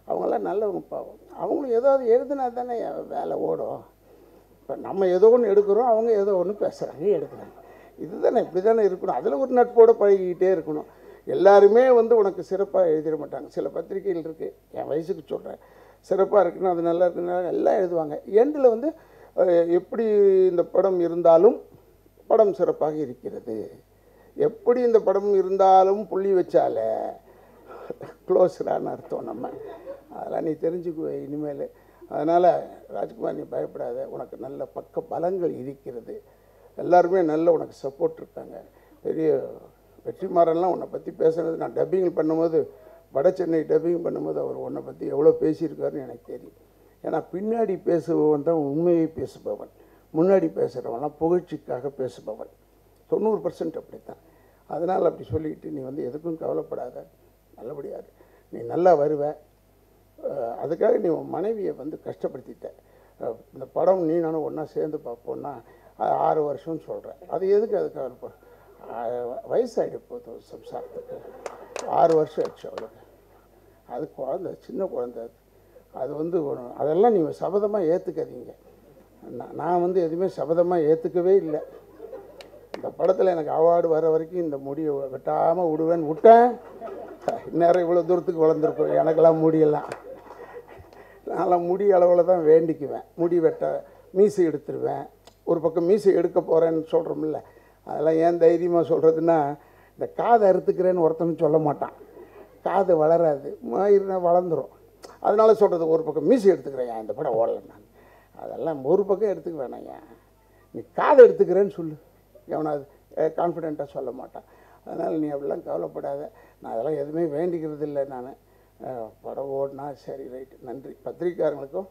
அவங்களாம் நல்லவங்க பாவம், அவங்களும் ஏதாவது எழுதுனா தானே வேலை ஓடும். இப்போ நம்ம ஏதோ ஒன்று எடுக்கிறோம், அவங்க ஏதோ ஒன்று பேசுகிறாங்க எடுக்கிறாங்க, இதுதானே, இப்படி தானே இருக்கணும். அதில் ஒரு நட்போடு பழகிக்கிட்டே இருக்கணும். எல்லாருமே வந்து உனக்கு சிறப்பாக எழுதிட மாட்டாங்க. சில பத்திரிகைகள் இருக்குது, என் வயசுக்கு சொல்கிறேன், சிறப்பாக இருக்குன்னு அது நல்லா இருக்குன்னா எல்லாம் எழுதுவாங்க. எண்டில் வந்து எப்படி இந்த படம் இருந்தாலும் படம் சிறப்பாக இருக்கிறது, எப்படி இந்த படம் இருந்தாலும் புள்ளி வச்சால க்ளோஸ்டான்னு அர்த்தம். நம்ம அதெல்லாம் நீ தெரிஞ்சுக்குவ இனிமேல். அதனால் ராஜ்குமார் நீ பயப்படாத, உனக்கு நல்ல பக்க பலங்கள் இருக்கிறது. எல்லாருமே நல்ல உனக்கு சப்போர்ட் இருக்காங்க. பெரிய வெற்றிமாறன்லாம் உன்னை பற்றி பேசுகிறது, நான் டப்பிங் பண்ணும்போது, வட சென்னை டப்பிங் பண்ணும்போது அவர் உன்னை பற்றி எவ்வளோ பேசியிருக்காருன்னு எனக்கு தெரியும். ஏன்னா பின்னாடி பேசுபவன் தான் உண்மையை பேசுபவன், முன்னாடி பேசுகிறவன்லாம் புகழ்ச்சிக்காக பேசுபவன். 90% அப்படித்தான். அதனால் அப்படி சொல்லிக்கிட்டு நீ வந்து எதுக்கும் கவலைப்படாத, நல்லபடியாக நீ நல்லா வருவ. அதுக்காக நீ உன் மனைவியை வந்து கஷ்டப்படுத்திட்ட. இந்த படம் நீ நானும் ஒன்றா சேர்ந்து பார்ப்போன்னா 6 வருஷம்னு சொல்கிறேன். அது எதுக்கு? அதுக்காக வயசாகிடு போதும் சம்சாரத்துக்கு. 6 வருஷம் ஆச்சு அவளுக்கு. அது குழந்தை, சின்ன குழந்தை. அது வந்து அதெல்லாம் நீங்கள் சபதமாக ஏற்றுக்காதீங்க. நான் வந்து எதுவுமே சபதமாக ஏற்றுக்கவே இல்லை. இந்த படத்தில் எனக்கு அவார்டு வர வரைக்கும் இந்த முடியை வெட்டாமல் விடுவேன்னு விட்டேன். இந்நேரம் இவ்வளோ தூரத்துக்கு வளர்ந்துருக்கும். எனக்கெல்லாம் முடியெல்லாம் நான்லாம் முடி அளவில் தான் வேண்டிக்குவேன். முடி வெட்ட மீசை எடுத்துருவேன். ஒரு பக்கம் மீசை எடுக்க போகிறேன்னு சொல்கிறோம்ல, அதெல்லாம் ஏன் தைரியமாக சொல்கிறதுன்னா, இந்த காதை அறுத்துக்கிறேன்னு ஒருத்தனும் சொல்ல மாட்டான். காது வளராது, மயிர்னா வளர்ந்துடும். அதனால சொல்கிறது, ஒரு பக்கம் மீசை எடுத்துக்கிறேன், இந்த படம் ஓடலை நான். அதெல்லாம் ஒரு பக்கம் எடுத்துக்க வேணாம், ஏன் நீ காதை எடுத்துக்கிறேன்னு சொல்லு. எவனாவது கான்ஃபிடெண்ட்டாக சொல்ல மாட்டான். அதனால் நீ அப்படிலாம் கவலைப்படாத, நான் அதெல்லாம் எதுவுமே வேண்டிக்கிறது இல்லை. நான் படம் ஓடினா சரி ரைட்டு. நன்றி பத்திரிக்கையாளர்களுக்கும்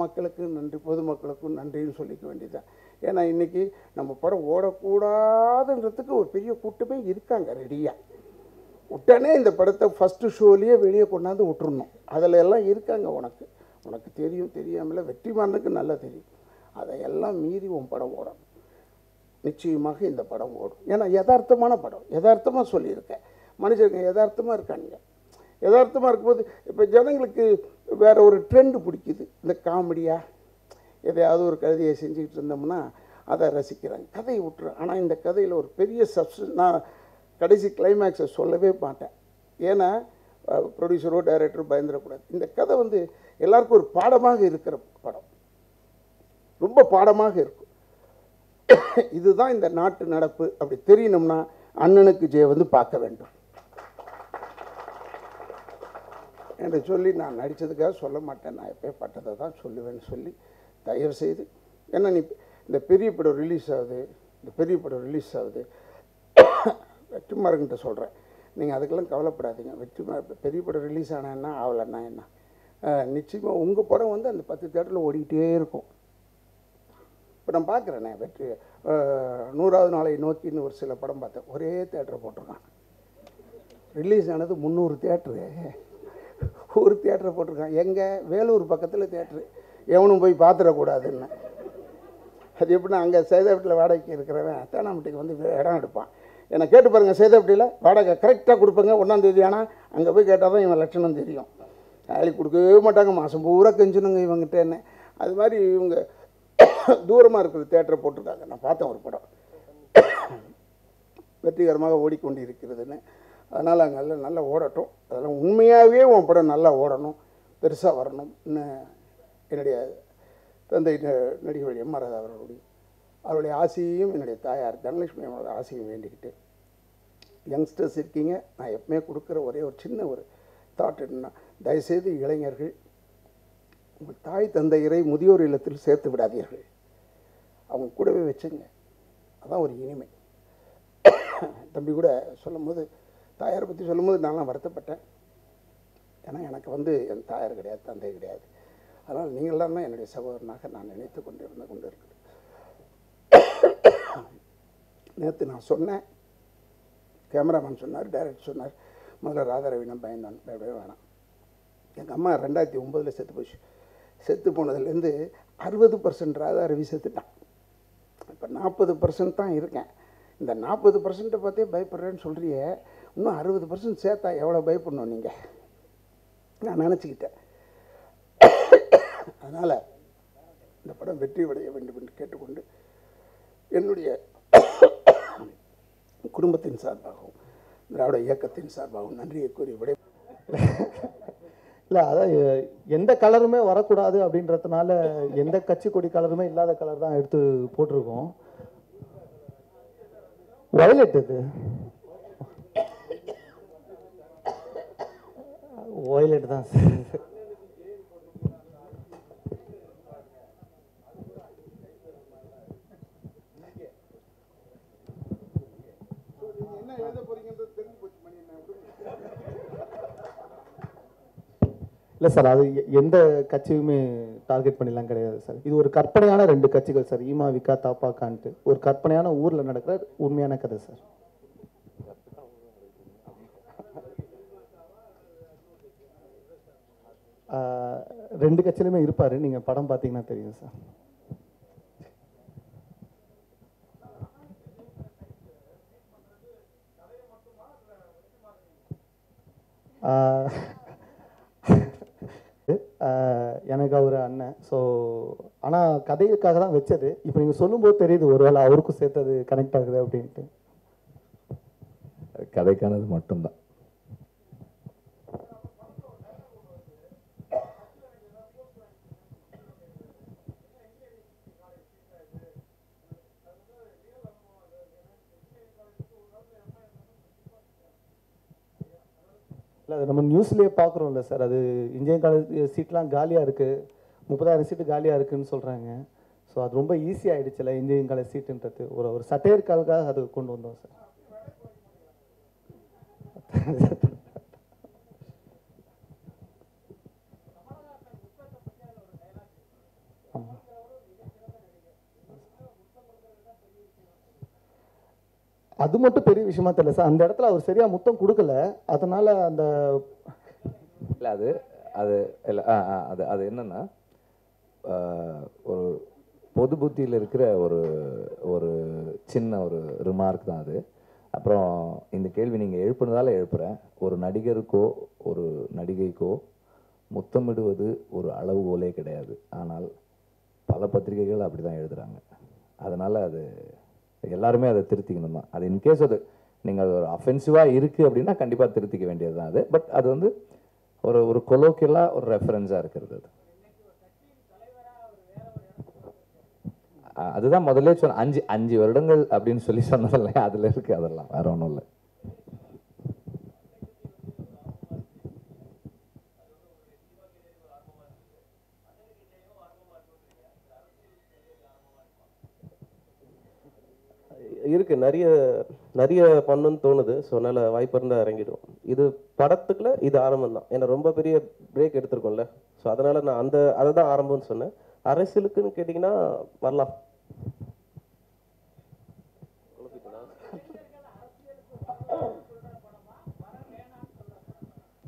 மக்களுக்கும் நன்றி, பொதுமக்களுக்கும் நன்றின்னு சொல்லிக்க வேண்டியதுதான். ஏன்னா இன்றைக்கி நம்ம படம் ஓடக்கூடாதுன்றதுக்கு ஒரு பெரிய கூட்டமே இருக்காங்க ரெடியாக. உடனே இந்த படத்தை ஃபஸ்ட்டு ஷோலேயே வெளியே கொண்டாந்து விட்டுருணும். அதில் எல்லாம் இருக்காங்க. உனக்கு தெரியும், தெரியாமல் வெற்றிமாறனுக்கு நல்லா தெரியும். அதையெல்லாம் மீறி உன் படம் ஓடணும். நிச்சயமாக இந்த படம் ஓடும். ஏன்னா யதார்த்தமான படம், யதார்த்தமாக சொல்லியிருக்கேன். மனுஷங்க யதார்த்தமாக இருக்கானுங்க. யதார்த்தமாக இருக்கும்போது இப்போ ஜனங்களுக்கு வேறு ஒரு ட்ரெண்டு பிடிக்குது. இந்த காமெடியாக எதையாவது ஒரு கதையை செஞ்சுக்கிட்டு இருந்தோம்னா அதை ரசிக்கிறாங்க, கதையை விட்டுறேன். ஆனால் இந்த கதையில் ஒரு பெரிய நான் கடைசி கிளைமேக்ஸை சொல்லவே மாட்டேன். ஏன்னா ப்ரொடியூசரோ டைரக்டரோ பயந்துடக்கூடாது. இந்த கதை எல்லாருக்கும் ஒரு பாடமாக இருக்கிற படம், ரொம்ப பாடமாக இருக்கும். இதுதான் இந்த நாட்டு நடப்பு அப்படி தெரியணும்னா அண்ணனுக்கு ஜெய பார்க்க வேண்டும் என்று சொல்லி, நான் நடித்ததுக்காக சொல்ல மாட்டேன், நான் எப்பேற்பட்டதை தான் சொல்லுவேன்னு சொல்லி தயவு செய்து. ஏன்னா நீ இந்த பெரிய படம் ரிலீஸ் ஆகுது, வெற்றிமாறன்கிட்ட சொல்கிறேன், நீங்கள் அதுக்கெல்லாம் கவலைப்படாதீங்க. பெரிய படம் ரிலீஸ் ஆனால் ஆகலைன்னா என்ன, நிச்சயமாக உங்கள் படம் அந்த 10 தேட்டரில் ஓடிக்கிட்டே இருக்கும். இப்போ நான் பார்க்குறேனே வெற்றி 100வது நாளை நோக்கின்னு ஒரு சில படம் பார்த்தேன், ஒரே தேட்டரை போட்டிருக்கான். ரிலீஸ் ஆனது 300 தேட்டரு, ஒரு தேட்டரை போட்டிருக்கான். எங்கே? வேலூர் பக்கத்தில் தேட்டரு, எவனும் போய் பார்த்துடக்கூடாதுன்னு. அது எப்படின்னா அங்கே சேதாப்பட்டியில் வாடகைக்கு இருக்கிறவன் தேனாம்பட்டிக்கு இடம் எடுப்பான். என்னை கேட்டு பாருங்கள், சேதாப்பட்டியில் வாடகை கரெக்டாக கொடுப்பாங்க 1ஆம் தேதி. ஆனால் அங்கே போய் கேட்டால் தான் இவன் லட்சணம் தெரியும். வேலை கொடுக்கவே மாட்டாங்க, மாதம் பூரா கெஞ்சணுங்க இவங்ககிட்ட. என்ன அது மாதிரி இவங்க தூரமாக இருக்கிற தேட்டரை போட்டிருக்காங்க. நான் பார்த்தேன் ஒரு படம் வெற்றிகரமாக ஓடிக்கொண்டு இருக்கிறதுன்னு. அதனால் அங்கே நல்லா ஓடட்டும். அதெல்லாம் உண்மையாகவே உன் படம் நல்லா ஓடணும், பெருசாக வரணும். என்னுடைய தந்தை நடிகர் எம். ஆர். ராதா அவருடைய ஆசையையும் என்னுடைய தாயார் தனலட்சுமி அவரோட ஆசையும் வேண்டிக்கிட்டு, யங்ஸ்டர்ஸ் இருக்கீங்க, நான் எப்பவுமே கொடுக்குற ஒரே ஒரு சின்ன ஒரு தாட் என்னன்னா, தயவுசெய்து இளைஞர்கள் உங்கள் தாய் தந்தையரை முதியோர் இல்லத்தில் சேர்த்து விடாதீர்கள், அவங்க கூடவே வச்சுங்க. அதான் ஒரு இனிமை. தம்பி கூட சொல்லும்போது, தாயாரை பற்றி சொல்லும்போது நான்லாம் வருத்தப்பட்டேன். ஏன்னா எனக்கு என் தாயார் கிடையாது, தந்தை கிடையாது. அதனால் நீங்கள்லாம் தான் என்னுடைய சகோதரனாக நான் நினைத்து கொண்டு இருக்கிறேன். நேற்று நான் சொன்னேன், கேமராமேன் சொன்னார், டைரக்டர் சொன்னார், முதல்ல ராதாரவினா பயந்தான், பயப்படவே வேணாம். எங்கள் அம்மா 2009 செத்து போச்சு. செத்து போனதுலேருந்து 60% ராதாரவி செத்துட்டான். இப்போ 40% தான் இருக்கேன். இந்த 40% பார்த்தே பயப்படுறேன்னு சொல்கிறியே, இன்னும் 60% சேர்த்தா எவ்வளோ பயப்படணும் நீங்கள்? நான் நினச்சிக்கிட்டேன். அதனால் இந்த படம் வெற்றி அடைய வேண்டும் என்று கேட்டுக்கொண்டு, என்னுடைய குடும்பத்தின் சார்பாகவும் திராவிட இயக்கத்தின் சார்பாகவும் நன்றியை கூறி விடை. இல்லை, அதான் எந்த கலருமே வரக்கூடாது அப்படின்றதுனால எந்த கட்சி கொடி கலருமே இல்லாத கலர் தான் எடுத்து போட்டிருக்கோம். வயலட், இது வயலட் தான் சார். இல்லை சார், அது எந்த கட்சியுமே டார்கெட் பண்ணிலாம் கிடையாது சார். இது ஒரு கற்பனையான 2 கட்சிகள் சார், ஈமா விகா தாப்பாக்கான்ட்டு. ஒரு கற்பனையான ஊரில் நடக்கிற உண்மையான கதை சார். ரெண்டு கட்சியிலுமே இருப்பார், நீங்கள் படம் பார்த்தீங்கன்னா தெரியும் சார். எனக்கு அவர் அண்ணன். ஸோ ஆனால் கதைக்காக தான் வச்சது. இப்போ நீங்கள் சொல்லும்போது தெரியுது, ஒருவேளை அவருக்கும் சேர்த்தது கனெக்ட் ஆகுது அப்படின்ட்டு. கதைக்கானது மட்டும்தான். இல்லை, அது நம்ம நியூஸ்லேயே பார்க்குறோம்ல சார். அது இன்ஜினியரிங் காலேஜ் சீட்லாம் காலியாக இருக்குது, 30,000 சீட்டு காலியாக இருக்குதுன்னு சொல்கிறாங்க. ஸோ ஸோ அது ரொம்ப ஈஸியாகிடுச்சுல இன்ஜினியரிங் காலேஜ் சீட்டுன்றது ஒரு சட்டையருக்காக அது கொண்டு வந்தோம் சார். அது மட்டும் பெரிய விஷயமா தெரியல சார். அந்த இடத்துல அவர் சரியாக முத்தம் கொடுக்கல, அதனால் அந்த இல்லை அது அது இல்லை அது அது என்னென்னா ஒரு பொது புத்தியில் இருக்கிற ஒரு சின்ன ஒரு ரிமார்க் தான் அது. அப்புறம் இந்த கேள்வி நீங்கள் எழுப்புனதால எழுப்புகிறேன். ஒரு நடிகருக்கோ ஒரு நடிகைக்கோ முத்தமிடுவது ஒரு அளவுகோலே கிடையாது. ஆனால் பல பத்திரிகைகள் அப்படி தான் எழுதுகிறாங்க. அதனால் அது எல்லாருமே அதை திருத்திக்கணும் தான். அது இன்கேஸ் அது நீங்கள் அது ஒரு அஃபென்சிவாக இருக்குது அப்படின்னா கண்டிப்பாக திருத்திக்க வேண்டியது தான் அது. பட் அது வந்து ஒரு கொலோக்கியலாக ஒரு ரெஃபரன்ஸாக இருக்கிறது அது. அதுதான் முதல்ல சொன்ன 5 வருடங்கள் அப்படின்னு சொல்லி சொன்னதில்ல, அதில் இருக்குது. அதெல்லாம் வேற ஒன்றும் இல்லை. இருக்குது, நிறைய பண்ணணும்னு தோணுது. ஸோ அதனால் வாய்ப்பு இருந்தால் இறங்கிடும். இது படத்துக்குள்ள இது ஆரம்பம் தான். ஏன்னா ரொம்ப பெரிய பிரேக் எடுத்திருக்கோம்ல. ஸோ அதனால் நான் அதை தான் ஆரம்பம்னு சொன்னேன். அரசியலுக்குன்னு கேட்டிங்கன்னா வரலாம்.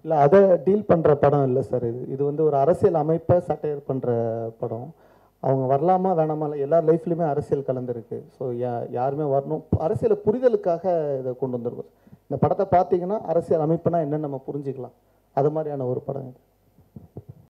இல்லை, அதை டீல் பண்ணுற படம் இல்லை சார். இது வந்து ஒரு அரசியல் அமைப்பை சட்டையர் பண்ணுற படம். அவங்க வரலாமா வேணாமா, எல்லார் லைஃப்லையுமே அரசியல் கலந்துருக்கு. ஸோ யாருமே வரணும், அரசியலை புரிதலுக்காக இதை கொண்டு வந்திருக்கோம். இந்த படத்தை பார்த்தீங்கன்னா அரசியல் அமைப்புனா என்னன்னு நம்ம புரிஞ்சுக்கலாம். அது மாதிரியான ஒரு படம் இது.